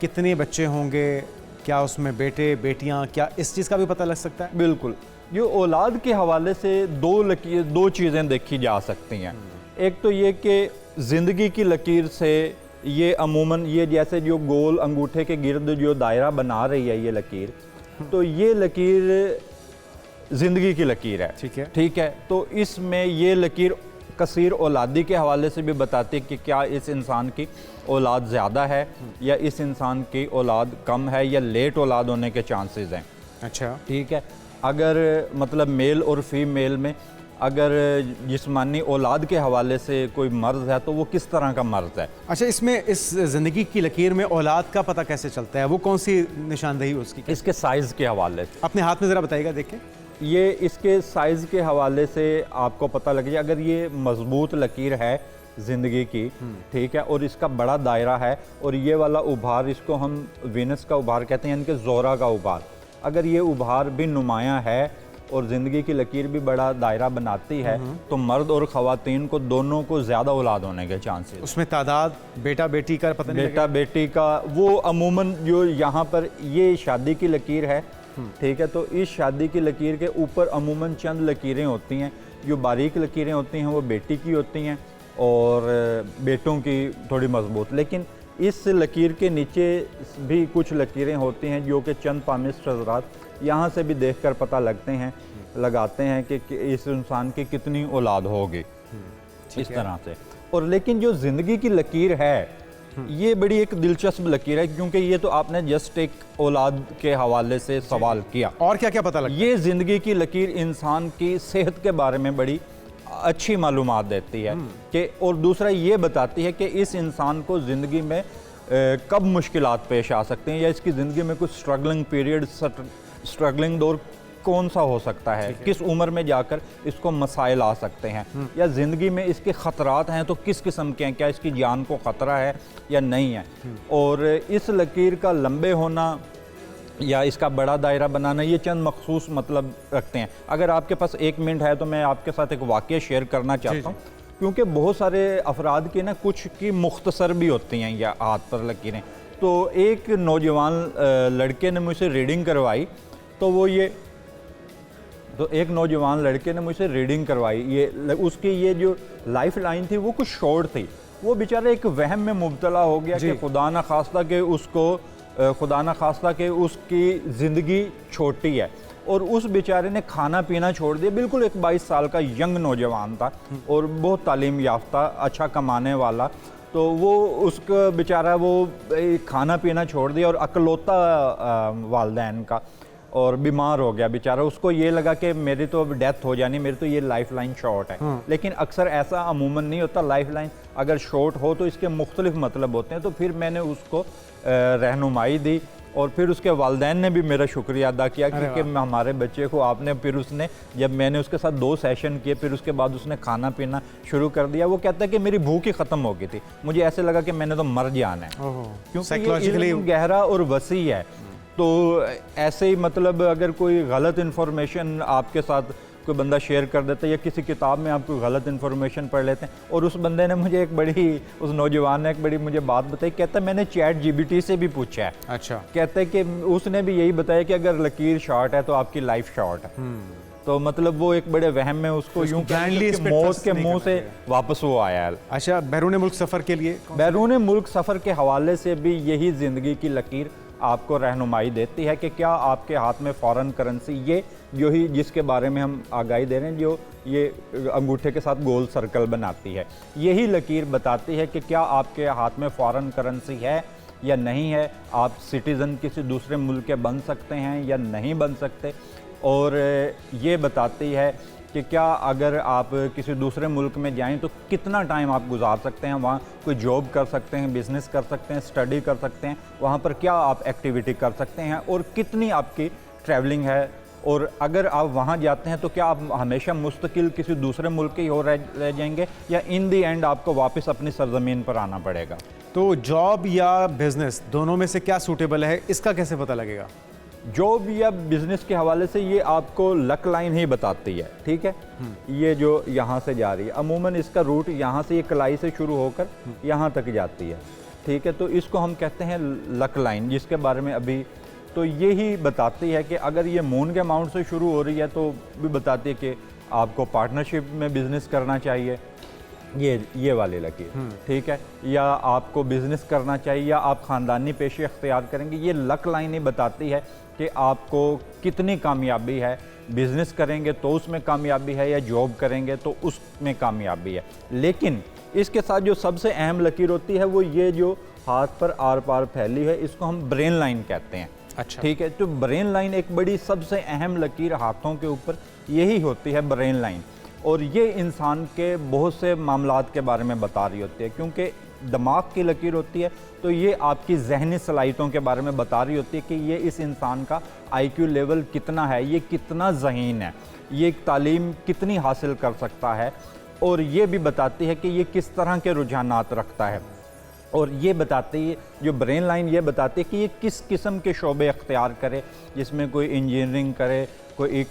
कितने बच्चे होंगे, क्या उसमें बेटे बेटियां, क्या इस चीज़ का भी पता लग सकता है? बिल्कुल, ये औलाद के हवाले से दो चीज़ें देखी जा सकती हैं। एक तो ये कि ज़िंदगी की लकीर से ये अमूमन ये जैसे जो गोल अंगूठे के गिर्द जो दायरा बना रही है ये लकीर, तो ये लकीर ज़िंदगी की लकीर है। ठीक है, तो इसमें ये लकीर कसीर औलादी के हवाले से भी बताती है कि क्या इस इंसान की औलाद ज़्यादा है या इस इंसान की औलाद कम है या लेट औलाद होने के चांसेस हैं। अच्छा, ठीक है, अगर मतलब मेल और फीमेल में अगर जिस्मानी औलाद के हवाले से कोई मर्ज़ है तो वो किस तरह का मर्ज़ है। अच्छा, इसमें इस ज़िंदगी की लकीर में औलाद का पता कैसे चलता है? वो कौन सी निशानदेही उसकी? इसके साइज़ के हवाले से। अपने हाथ में ज़रा बताइएगा, देखें। ये इसके साइज़ के हवाले से आपको पता लग जाए। अगर ये मजबूत लकीर है ज़िंदगी की, ठीक है, और इसका बड़ा दायरा है और ये वाला उभार, इसको हम वीनस का उभार कहते हैं, यानी कि ज़ोहरा का उभार, अगर ये उभार भी नुमायाँ है और ज़िंदगी की लकीर भी बड़ा दायरा बनाती है तो मर्द और ख़वातीन को दोनों को ज़्यादा औलाद होने के चांसेस। उसमें तादाद बेटा बेटी का पता नहीं? बेटा बेटी का वो अमूमन जो यहाँ पर ये शादी की लकीर है, ठीक है, तो इस शादी की लकीर के ऊपर अमूमन चंद लकीरें होती हैं। जो बारीक लकीरें होती हैं वो बेटी की होती हैं और बेटों की थोड़ी मजबूत, लेकिन इस लकीर के नीचे भी कुछ लकीरें होती हैं जो कि चंद पामिस्ट हज़रात यहाँ से भी देखकर पता लगाते हैं कि इस इंसान की कितनी औलाद होगी, इस तरह से। और लेकिन जो ज़िंदगी की लकीर है ये बड़ी एक दिलचस्प लकीर है, क्योंकि ये तो आपने जस्ट एक औलाद के हवाले से सवाल किया। और क्या क्या पता लगता है? ये ज़िंदगी की लकीर इंसान की सेहत के बारे में बड़ी अच्छी मालूमात देती है कि, और दूसरा ये बताती है कि इस इंसान को ज़िंदगी में कब मुश्किलात पेश आ सकते हैं या इसकी ज़िंदगी में कुछ स्ट्रगलिंग पीरियड, स्ट्रगलिंग दौर कौन सा हो सकता है, किस उम्र में जाकर इसको मसाइल आ सकते हैं, या ज़िंदगी में इसके ख़तरात हैं तो किस किस्म के हैं, क्या इसकी जान को ख़तरा है या नहीं है। और इस लकीर का लंबे होना या इसका बड़ा दायरा बनाना ये चंद मखसूस मतलब रखते हैं। अगर आपके पास 1 मिनट है तो मैं आपके साथ एक वाक़या शेयर करना चाहता हूँ, क्योंकि बहुत सारे अफराद की ना कुछ की मुख्तसर भी होती हैं या हाथ पर लकीरें। तो एक नौजवान लड़के ने मुझसे रीडिंग करवाई, एक नौजवान लड़के ने मुझसे रीडिंग करवाई, ये उसकी ये जो लाइफ लाइन थी वो कुछ शॉर्ट थी। वो बेचारा एक वहम में मुब्तला हो गया कि खुदा न खास्ता के उसकी ज़िंदगी छोटी है, और उस बेचारे ने खाना पीना छोड़ दिया। बिल्कुल एक 22 साल का यंग नौजवान था और बहुत तालीम याफ्ता, अच्छा कमाने वाला, तो वो उसका बेचारा वो खाना पीना छोड़ दिया और अकलौता वालदैन का, और बीमार हो गया बेचारा। उसको ये लगा कि मेरी तो अब डेथ हो जानी, मेरी तो ये लाइफ लाइन शॉर्ट है। लेकिन अक्सर ऐसा अमूमन नहीं होता। लाइफ लाइन अगर शॉर्ट हो तो इसके मुख्तलिफ मतलब होते हैं। तो फिर मैंने उसको रहनुमाई दी और फिर उसके वालदैन ने भी मेरा शुक्रिया अदा किया कि हमारे बच्चे को आपने, फिर उसने जब मैंने उसके साथ 2 सेशन किए फिर उसके बाद उसने खाना पीना शुरू कर दिया। वो कहता है कि मेरी भूख ही ख़त्म हो गई थी, मुझे ऐसे लगा कि मैंने तो मर जाना है, क्योंकि ये गहरा और वसी है। तो ऐसे ही मतलब अगर कोई गलत इन्फॉर्मेशन आपके साथ कोई बंदा शेयर कर देता है या किसी किताब में आप कोई गलत इन्फॉर्मेशन पढ़ लेते हैं, और उस बंदे ने मुझे उस नौजवान ने एक बड़ी मुझे बात बताई। कहता है मैंने ChatGPT से भी पूछा है। अच्छा। कहता है कि उसने भी यही बताया कि अगर लकीर शॉर्ट है तो आपकी लाइफ शॉर्ट है। तो मतलब वो एक बड़े वहम में उसको यूं मौत के मुंह से वापस वो आया है। अच्छा, बैरून मुल्क सफ़र के लिए? बैरून मुल्क सफ़र के हवाले से भी यही ज़िंदगी की लकीर आपको रहनुमाई देती है कि क्या आपके हाथ में फ़ॉरेन करेंसी, ये जो ही जिसके बारे में हम आगाही दे रहे हैं, जो ये अंगूठे के साथ गोल सर्कल बनाती है, यही लकीर बताती है कि क्या आपके हाथ में फ़ॉरेन करेंसी है या नहीं है, आप सिटीज़न किसी दूसरे मुल्क के बन सकते हैं या नहीं बन सकते। और ये बताती है कि क्या अगर आप किसी दूसरे मुल्क में जाएं तो कितना टाइम आप गुजार सकते हैं, वहाँ कोई जॉब कर सकते हैं, बिज़नेस कर सकते हैं, स्टडी कर सकते हैं, वहाँ पर क्या आप एक्टिविटी कर सकते हैं और कितनी आपकी ट्रैवलिंग है, और अगर आप वहाँ जाते हैं तो क्या आप हमेशा मुस्तकिल किसी दूसरे मुल्क के ही हो रह जाएंगे या इन दी एंड आपको वापस अपनी सरजमीन पर आना पड़ेगा। तो जॉब या बिज़नेस दोनों में से क्या सूटेबल है, इसका कैसे पता लगेगा? जॉब या बिज़नेस के हवाले से ये आपको लक लाइन ही बताती है, ठीक है। ये जो यहाँ से जा रही है, अमूमन इसका रूट यहाँ से ये कलाई से शुरू होकर यहाँ तक जाती है, ठीक है। तो इसको हम कहते हैं लक लाइन, जिसके बारे में अभी तो यही बताती है कि अगर ये मून के अमाउंट से शुरू हो रही है तो भी बताती है कि आपको पार्टनरशिप में बिज़नेस करना चाहिए, ये वाली लकीर, ठीक है, या आपको बिज़नेस करना चाहिए या आप ख़ानदानी पेशे अख्तियार करेंगे। ये लक लाइन ही बताती है कि आपको कितनी कामयाबी है, बिज़नेस करेंगे तो उसमें कामयाबी है या जॉब करेंगे तो उसमें कामयाबी है। लेकिन इसके साथ जो सबसे अहम लकीर होती है वो ये जो हाथ पर आर पार फैली है, इसको हम ब्रेन लाइन कहते हैं। अच्छा, ठीक है, तो ब्रेन लाइन एक बड़ी सबसे अहम लकीर हाथों के ऊपर यही होती है, ब्रेन लाइन। और ये इंसान के बहुत से मामलात के बारे में बता रही होती है, क्योंकि दिमाग की लकीर होती है तो ये आपकी जहनी सलाहियतों के बारे में बता रही होती है कि ये इस इंसान का IQ लेवल कितना है, ये कितना ज़हीन है, ये तालीम कितनी हासिल कर सकता है, और ये भी बताती है कि ये किस तरह के रुझानात रखता है। और ये बताती है, जो ब्रेन लाइन ये बताती है कि ये किस किस्म के शोबे अख्तियार करे, जिसमें कोई इंजीनियरिंग करे, कोई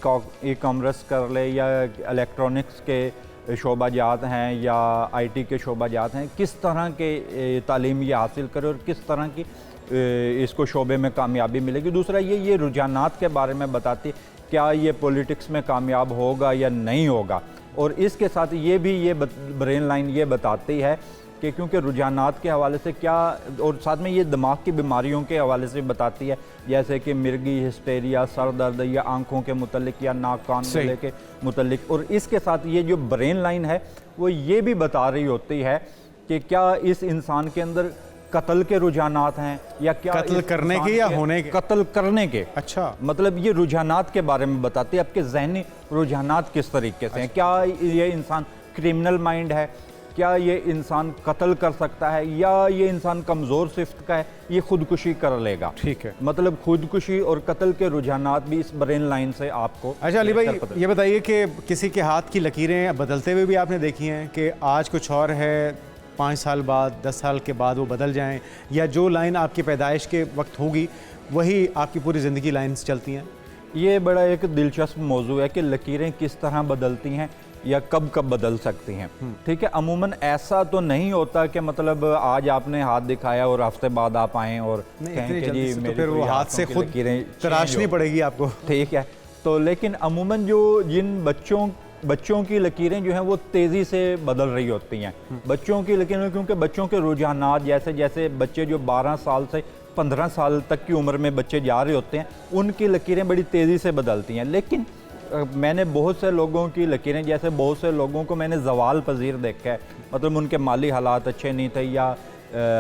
ई कॉमर्स कर ले, या इलेक्ट्रॉनिक्स के शोबाजात हैं या IT के शोबाजात हैं, किस तरह के तालीम ये हासिल करे और किस तरह की इसको शोबे में कामयाबी मिलेगी। दूसरा ये रुझानात के बारे में बताती है, क्या ये पॉलिटिक्स में कामयाब होगा या नहीं होगा। और इसके साथ ये भी ये ब्रेन लाइन ये बताती है कि क्योंकि रुझानात के हवाले से क्या, और साथ में ये दिमाग की बीमारियों के हवाले से बताती है, जैसे कि मिर्गी, हिस्टेरिया, सर दर्द या आंखों के मुतल्लिक या नाक कान गले के मुतल्लिक। और इसके साथ ये जो ब्रेन लाइन है वो ये भी बता रही होती है कि क्या इस इंसान के अंदर कत्ल के रुझानात हैं या क्या कत्ल करने के या होने के, कत्ल करने के। अच्छा, मतलब ये रुझानात के बारे में बताती है, आपके जहनी रुझानात किस तरीके से हैं। क्या ये इंसान क्रिमिनल माइंड है, क्या ये इंसान कत्ल कर सकता है, या ये इंसान कमज़ोर सिफ्त का है, ये खुदकुशी कर लेगा। ठीक है, मतलब खुदकुशी और कत्ल के रुझानात भी इस ब्रेन लाइन से आपको। अच्छा अली भाई, ये बताइए कि किसी के हाथ की लकीरें बदलते हुए भी आपने देखी हैं कि आज कुछ और है, 5 साल बाद, 10 साल के बाद वो बदल जाएं, या जो लाइन आपकी पैदाइश के वक्त होगी वही आपकी पूरी ज़िंदगी लाइन्स चलती हैं? ये बड़ा एक दिलचस्प मौजू है कि लकीरें किस तरह बदलती हैं या कब कब बदल सकती हैं। ठीक है, अमूमन ऐसा तो नहीं होता कि मतलब आज आपने हाथ दिखाया और हफ्ते बाद आप आएँ और कहें कि जी मेरे फिर वो हाथ से खुद तराशनी पड़ेगी आपको। ठीक है, तो लेकिन अमूमन जो जिन बच्चों की लकीरें जो हैं वो तेज़ी से बदल रही होती हैं। बच्चों की लकीरें, क्योंकि बच्चों के रुझानात, जैसे जैसे बच्चे जो 12 साल से 15 साल तक की उम्र में बच्चे जा रहे होते हैं, उनकी लकीरें बड़ी तेज़ी से बदलती हैं। लेकिन मैंने बहुत से लोगों की लकीरें, जैसे बहुत से लोगों को मैंने ज़वाल पजीर देखा है, मतलब उनके माली हालात अच्छे नहीं थे या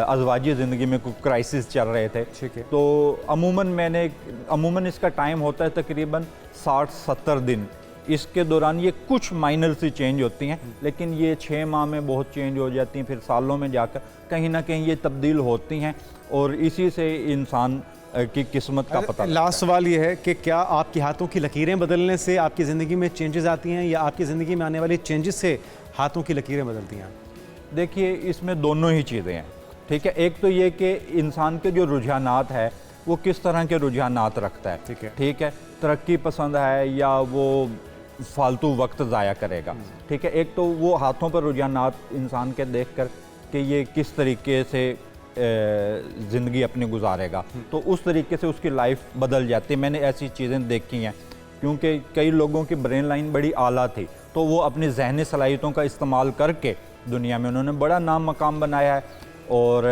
अज़वाजी ज़िंदगी में कोई क्राइसिस चल रहे थे। ठीक है, तो अमूमन इसका टाइम होता है तकरीबन 60-70 दिन। इसके दौरान ये कुछ माइनर सी चेंज होती हैं, लेकिन ये 6 माह में बहुत चेंज हो जाती हैं, फिर सालों में जाकर कहीं ना कहीं ये तब्दील होती हैं, और इसी से इंसान की किस्मत का पता। लास्ट सवाल ये है कि क्या आपके हाथों की लकीरें बदलने से आपकी ज़िंदगी में चेंजेस आती हैं, या आपकी ज़िंदगी में आने वाली चेंजेस से हाथों की लकीरें बदलती हैं? देखिए, इसमें दोनों ही चीज़ें हैं। ठीक है, एक तो ये कि इंसान के जो रुझानात है वो किस तरह के रुझानात रखता है। ठीक है, तरक्की पसंद है या वो फालतू वक्त ज़ाया करेगा। ठीक है, एक तो वो हाथों पर रुझानात इंसान के देख कर कि ये किस तरीके से ज़िंदगी अपनी गुजारेगा, तो उस तरीके से उसकी लाइफ बदल जाती है। मैंने ऐसी चीज़ें देखी हैं, क्योंकि कई लोगों की ब्रेन लाइन बड़ी आला थी, तो वो अपनी जहनी सलाहियतों का इस्तेमाल करके दुनिया में उन्होंने बड़ा नाम मकाम बनाया है। और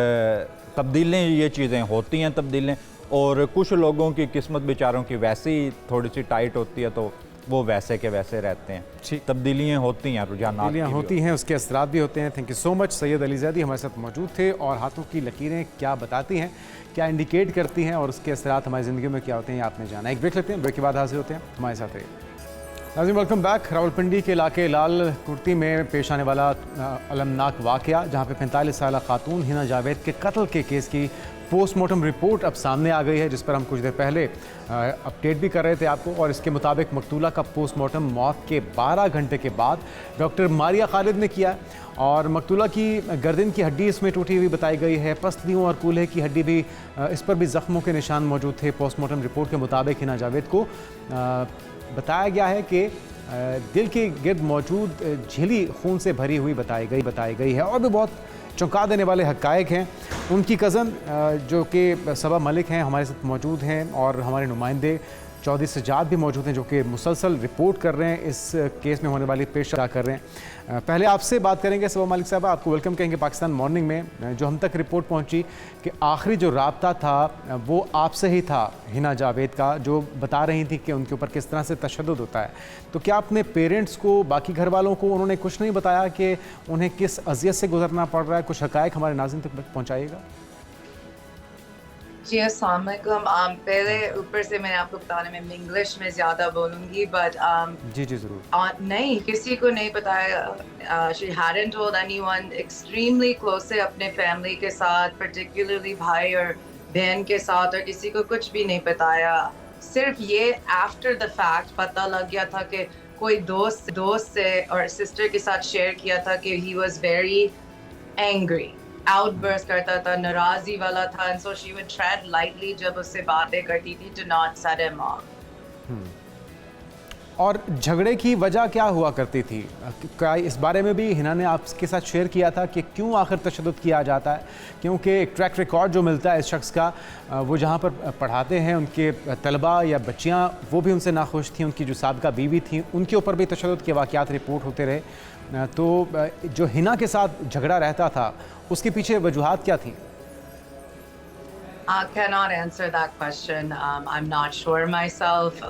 तब्दीलें, ये चीज़ें होती हैं तब्दीलें, और कुछ लोगों की किस्मत बेचारों की वैसे ही थोड़ी सी टाइट होती है, तो वो वैसे के वैसे रहते हैं। तब्दीलियाँ होती हैं, रुझानात होती हैं, उसके असरात भी होते हैं। Thank you so much. Syed Ali Zaidi हमारे साथ मौजूद थे, और हाथों की लकीरें क्या बताती हैं, क्या इंडिकेट करती हैं, और उसके असरात हमारी ज़िंदगी में क्या होते हैं, आपने जाना। एक ब्रेक लेते हैं, ब्रेक के बाद हाजिर होते हैं, हमारे साथ रहिए। नाज़रीन, वेलकम बैक। रावलपिंडी के इलाके लाल कुर्ती में पेश आने वाला अलमनाक वाक़या, जहाँ पे 45 साल खातून हिना जावेद के कत्ल के केस की पोस्टमार्टम रिपोर्ट अब सामने आ गई है, जिस पर हम कुछ देर पहले अपडेट भी कर रहे थे आपको। और इसके मुताबिक मकतूला का पोस्टमार्टम मौत के 12 घंटे के बाद डॉक्टर मारिया खालिद ने किया, और मकतूला की गर्दन की हड्डी इसमें टूटी हुई बताई गई है। पसलियों और कूल्हे की हड्डी भी, इस पर भी ज़ख्मों के निशान मौजूद थे। पोस्टमार्टम रिपोर्ट के मुताबिक हिना जावेद को बताया गया है कि दिल के गिर्द मौजूद झिली खून से भरी हुई बताई गई है, और भी बहुत चौंका देने वाले हक़ाइक़ हैं। उनकी कज़न जो कि सबा मलिक हैं हमारे साथ मौजूद हैं और हमारे नुमाइंदे चौधरी सज्जाद भी मौजूद हैं जो कि मुसलसल रिपोर्ट कर रहे हैं, इस केस में होने वाली पेश कर रहे हैं। पहले आपसे बात करेंगे सबा मलिक साहब, आपको वेलकम कहेंगे पाकिस्तान मॉर्निंग में। जो हम तक रिपोर्ट पहुंची कि आखिरी जो राब्ता था वो आपसे ही था, हिना जावेद का, जो बता रही थी कि उनके ऊपर किस तरह से तशद्दुद होता है। तो क्या अपने पेरेंट्स को, बाकी घर वालों को उन्होंने कुछ नहीं बताया कि उन्हें किस अजियत से गुजरना पड़ रहा है? कुछ हक़ाइक़ हमारे नाज़रीन तक पहुँचाइएगा। जी अस्सलाम वालेकुम। पहले ऊपर से मैंने आपको बताने में इंग्लिश में ज़्यादा बोलूँगी बट जी ज़रूर। नहीं, किसी को नहीं बताया। She hadn't told anyone, extremely close से अपने फैमिली के साथ, particularly भाई और बहन के साथ, और किसी को कुछ भी नहीं बताया। सिर्फ ये आफ्टर द फैक्ट पता लग गया था कि कोई दोस्त से और सिस्टर के साथ शेयर किया था कि he was very angry, outburst करता था, नाराज़ी वाला था, and so she would tread lightly जब उससे बातें करती थी to not set him off। और झगड़े की वजह क्या हुआ करती थी? क्या इस बारे में भी हिना ने आपके साथ शेयर किया था कि क्यों आखिर तशद्दुद किया जाता है? क्योंकि एक ट्रैक रिकॉर्ड जो मिलता है इस शख्स का, वो जहाँ पर पढ़ाते हैं उनके तलबा या बच्चियाँ, वो भी उनसे नाखुश थी, उनकी जो साबिका बीवी थी उनके ऊपर भी तशद्दुद के वाक़यात रिपोर्ट होते रहे। तो जो हिना के साथ झगड़ा रहता था उसके पीछे वजूहात क्या थी? I cannot answer that question. I'm not sure myself.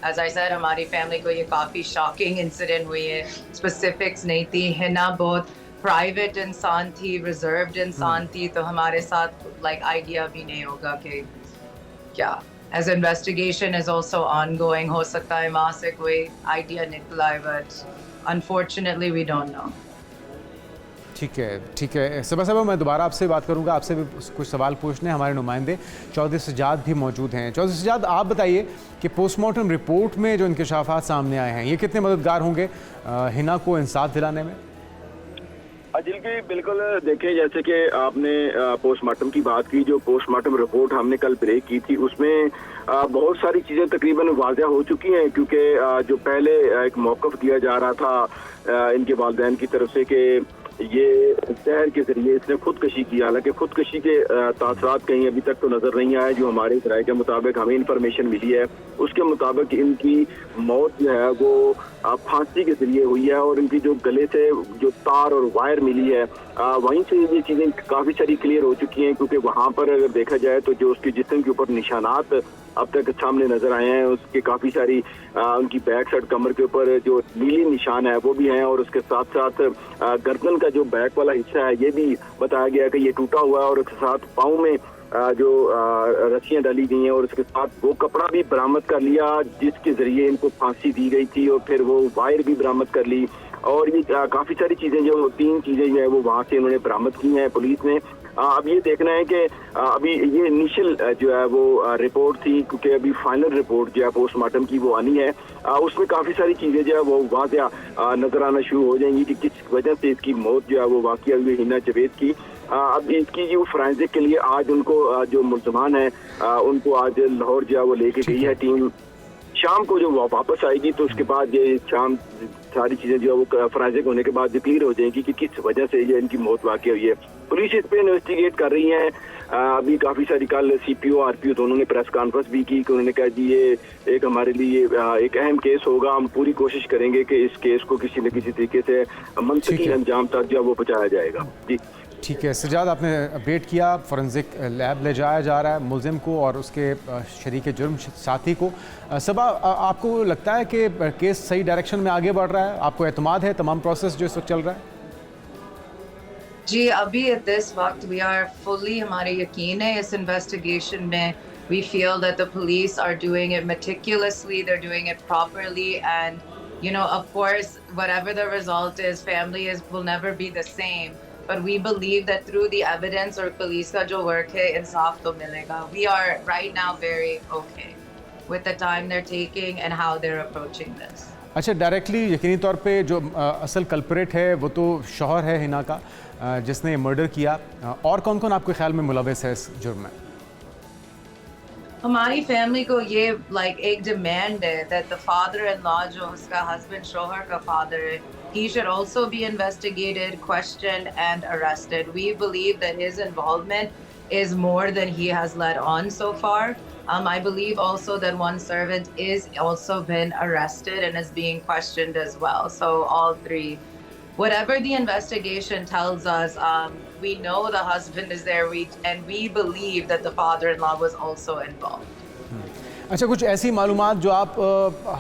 As I said, हमारी फैमिली को ये काफ़ी शॉकिंग इंसिडेंट हुई है, स्पेसिफिक्स नहीं थी। हिना बहुत प्राइवेट इंसान थी, रिजर्व्ड इंसान थी, तो हमारे साथ लाइक आइडिया भी नहीं होगा कि क्या। As investigation is also ongoing, हो सकता है वहाँ से कोई आइडिया निकला है, but unfortunately we don't know. ठीक है सबा साहब, मैं दोबारा आपसे बात करूंगा, आपसे भी कुछ सवाल पूछने। हमारे नुमाइंदे चौधरी सज्जाद भी मौजूद हैं। चौधरी सज्जाद, आप बताइए कि पोस्टमार्टम रिपोर्ट में जो इंकशाफात सामने आए हैं ये कितने मददगार होंगे हिना को इंसाफ दिलाने में? अजिल की बिल्कुल देखें, जैसे कि आपने पोस्टमार्टम की बात की, जो पोस्टमार्टम रिपोर्ट हमने कल ब्रेक की थी उसमें बहुत सारी चीज़ें तकरीबन वाज़ह हो चुकी हैं, क्योंकि जो पहले एक मौक़िफ़ दिया जा रहा था इनके वालिदैन की तरफ से कि ये जहर के जरिए इसने खुदकशी की, हालांकि खुदकशी के तासरात कहीं अभी तक तो नजर नहीं आए। जो हमारे राय के मुताबिक हमें इंफॉर्मेशन मिली है उसके मुताबिक इनकी मौत जो है वो फांसी के जरिए हुई है, और इनकी जो गले से जो तार और वायर मिली है वहीं से ये चीज़ें काफ़ी सारी क्लियर हो चुकी हैं, क्योंकि वहाँ पर अगर देखा जाए तो जो उसके जिस्म के ऊपर निशानात अब तक सामने नजर आए हैं, उसके काफ़ी सारी उनकी बैक साइड कमर के ऊपर जो नीली निशान है वो भी हैं, और उसके साथ साथ गर्दन का जो बैक वाला हिस्सा है ये भी बताया गया कि ये टूटा हुआ है, और उसके साथ पाँव में जो रस्सियां डाली गई हैं, और उसके साथ वो कपड़ा भी बरामद कर लिया जिसके जरिए इनको फांसी दी गई थी, और फिर वो वायर भी बरामद कर ली, और ये काफ़ी सारी चीज़ें जो 3 चीज़ें जो है वो वहाँ से उन्होंने बरामद की हैं पुलिस ने। अब ये देखना है कि अभी ये इनिशियल जो है वो रिपोर्ट थी, क्योंकि अभी फाइनल रिपोर्ट जो है पोस्टमार्टम की वो आनी है, उसमें काफ़ी सारी चीज़ें जो है वो वाज़ह नज़र आना शुरू हो जाएंगी कि किस वजह से इसकी मौत जो है वो वाक़या हुई हिना जावेद की। अब इसकी जो फोरेंसिक के लिए आज उनको जो मुल्ज़मान है उनको आज लाहौर जो है वो लेके गई है टीम। शाम को जो वापस आएगी तो उसके बाद ये शाम सारी चीज़ें जो है वो फोरेंसिक होने के बाद जो क्लियर हो जाएंगी कि किस वजह से ये इनकी मौत वाक़या हुई है। पुलिस इस पे इन्वेस्टिगेट कर रही है। अभी काफ़ी सारी कल CPO RPO दोनों ने प्रेस कॉन्फ्रेंस भी की कि उन्होंने कहा जी ये एक हमारे लिए एक अहम केस होगा, हम पूरी कोशिश करेंगे कि इस केस को किसी न किसी तरीके से मंतकी अंजाम तक जो है वो पहुँचाया जाएगा। जी ठीक है सज्जाद, आपने अपडेट किया, फोरेंसिक लैब ले जाया जा रहा है मुलजिम को और उसके शरीक जुर्म साथी को। सबा, आपको लगता है कि केस सही डायरेक्शन में आगे बढ़ रहा है? आपको एतमाद है तमाम प्रोसेस जो इस वक्त चल रहा है? जी अभी इस वक्त वी आर फुली, हमारे यकीन है इस इन्वेस्टिगेशन में। We feel that the police are doing it meticulously, they are doing it properly, and you know of course whatever the result is, family is will never be the same, but we believe that through the evidence और police का जो work है इंसाफ तो मिलेगा। We are right now very okay with the time they're taking and how they're approaching this. अच्छा, directly यकीनी तौर पे जो असल कल्परेट है वो तो शौहर है हिना का जिसने मर्डर किया, और कौन कौन आपके ख्याल में मुलविस है इस जुर्म में? हमारी फैमिली को ये एक डिमांड है that the father-in-law जो उसका husband शोहर का father है, he should also be investigated, questioned and arrested. We believe that his involvement is more than he has let on so far. I believe also that one servant is also been arrested and is being questioned as well. So all three. Whatever the investigation tells us, we know the husband is there, and we believe that the father-in-law was also involved. अच्छा, कुछ ऐसी मालूमात जो आप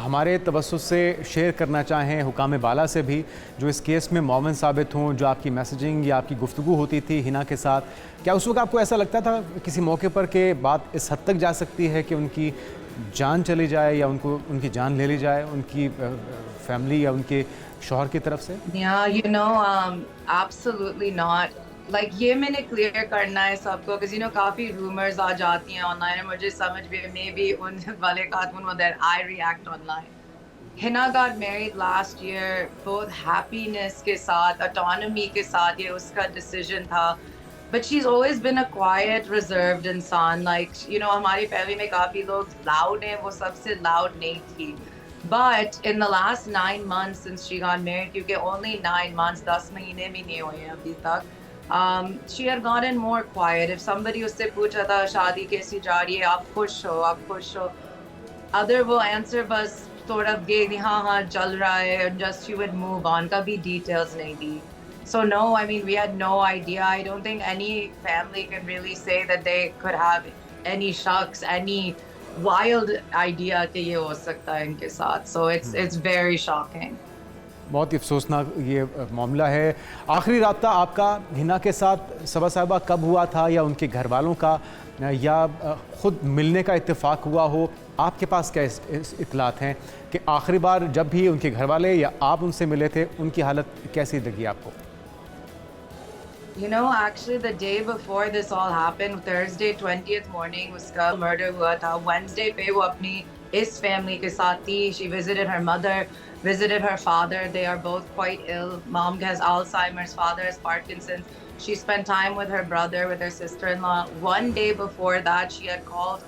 हमारे तवस्सुस से share करना चाहें, हुकाम बाला से भी, जो इस केस में मुअव्वन साबित हों, जो आपकी मैसेजिंग या आपकी गुफ्तगू होती थी हिना के साथ, क्या उस वक्त आपको ऐसा लगता था किसी मौके पर कि बात इस हद तक जा सकती है कि उनकी जान चली जाए या उनकी जान ले ली जाए उनकी फैमिली या उनके शौहर की तरफ से? Yeah, absolutely not. ये मैंने क्लियर करना है सबको, because काफी रूमर्स आ जाती हैं ऑनलाइन और मुझे समझ भी मे बी उन वाले खातून that I react online. Hina got married last year, both happiness के साथ, autonomy के साथ, ये उसका decision था. But she's always been a quiet, reserved इंसान. हमारी फैमिली में काफी लोग loud हैं, वो सबसे loud नहीं थी. But in the last 9 months since she got married, क्योंकि only 9 months, 10 महीने भी नहीं हुए अभी तक, she had gotten more quiet. If somebody उससे पूछा था शादी कैसी जा रही है, आप खुश हो, other will answer बस sort of gave हाँ चल रहा है, and just she would move on, कभी details नहीं दी. So no, I mean, we had no idea. I don't think any family can really say that they could have any shocks, any wild idea कि ये हो सकता है इनके साथ. So it's very shocking. बहुत ही अफसोसनाक ये मामला है। आखिरी राब्ता आपका हिना के साथ सबा साहिबा कब हुआ था, या उनके घर वालों का, या ख़ुद मिलने का इत्तेफाक हुआ हो? आपके पास क्या इत्तलात हैं कि आखिरी बार जब भी उनके घर वाले या आप उनसे मिले थे, उनकी हालत कैसी लगी आपको? Actually the day before this all happened, Thursday 20th morning उसका murder हुआ था. Wednesday पे वो अपनी इस family के साथ थी. She visited her mother, visited her father. They are both quite ill. Mom has Alzheimer's, father has Parkinson's. She spent time with her brother, with her sister-in-law. One day before that, she had called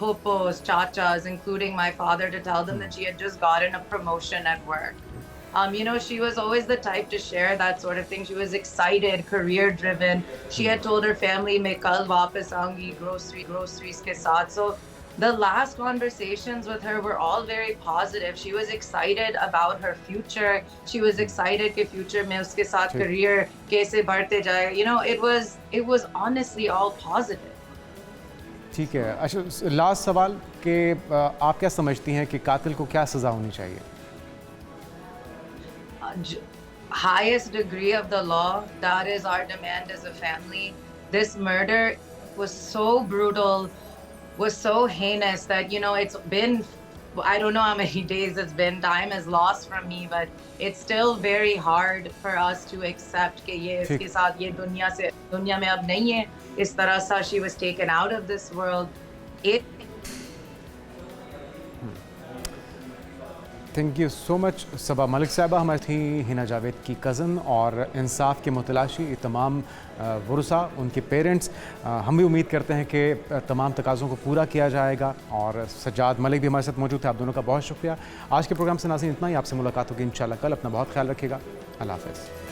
popos, chachas, including my father, to tell them that she had just gotten a promotion at work. She was always the type to share that sort of thing. She was excited, career-driven. She had told her family, "मैं कल वापस आऊंगी groceries के साथ." So the last conversations with her were all very positive. She was excited about her future. She was excited कि future में उसके साथ career कैसे बढ़ते जाए. It was honestly all positive. ठीक है। अच्छा, लास्ट सवाल कि आप क्या समझती हैं कि कातिल को क्या सज़ा होनी चाहिए? Highest degree of the law, that is our demand as a family. This murder was so brutal, was so heinous that it's been, I don't know how many days it's been, time is lost from me, but it's still very hard for us to accept कि ये इसके साथ ये दुनिया में अब नहीं है. इस तरह से she was taken out of this world. Thank you so much Saba Malik साहबा। हमारी थी हिना जावेद की कज़न और इंसाफ के मुतलाशी तमाम वरुसा, उनके पेरेंट्स। हम भी उम्मीद करते हैं कि तमाम तकाज़ों को पूरा किया जाएगा। और सज्जाद मलिक भी हमारे साथ मौजूद थे। आप दोनों का बहुत शुक्रिया। आज के प्रोग्राम से नाज़रीन इतना ही। आपसे मुलाकात होगी इंशाल्लाह कल। अपना बहुत ख्याल रखिएगा। अल्लाह हाफ़िज़।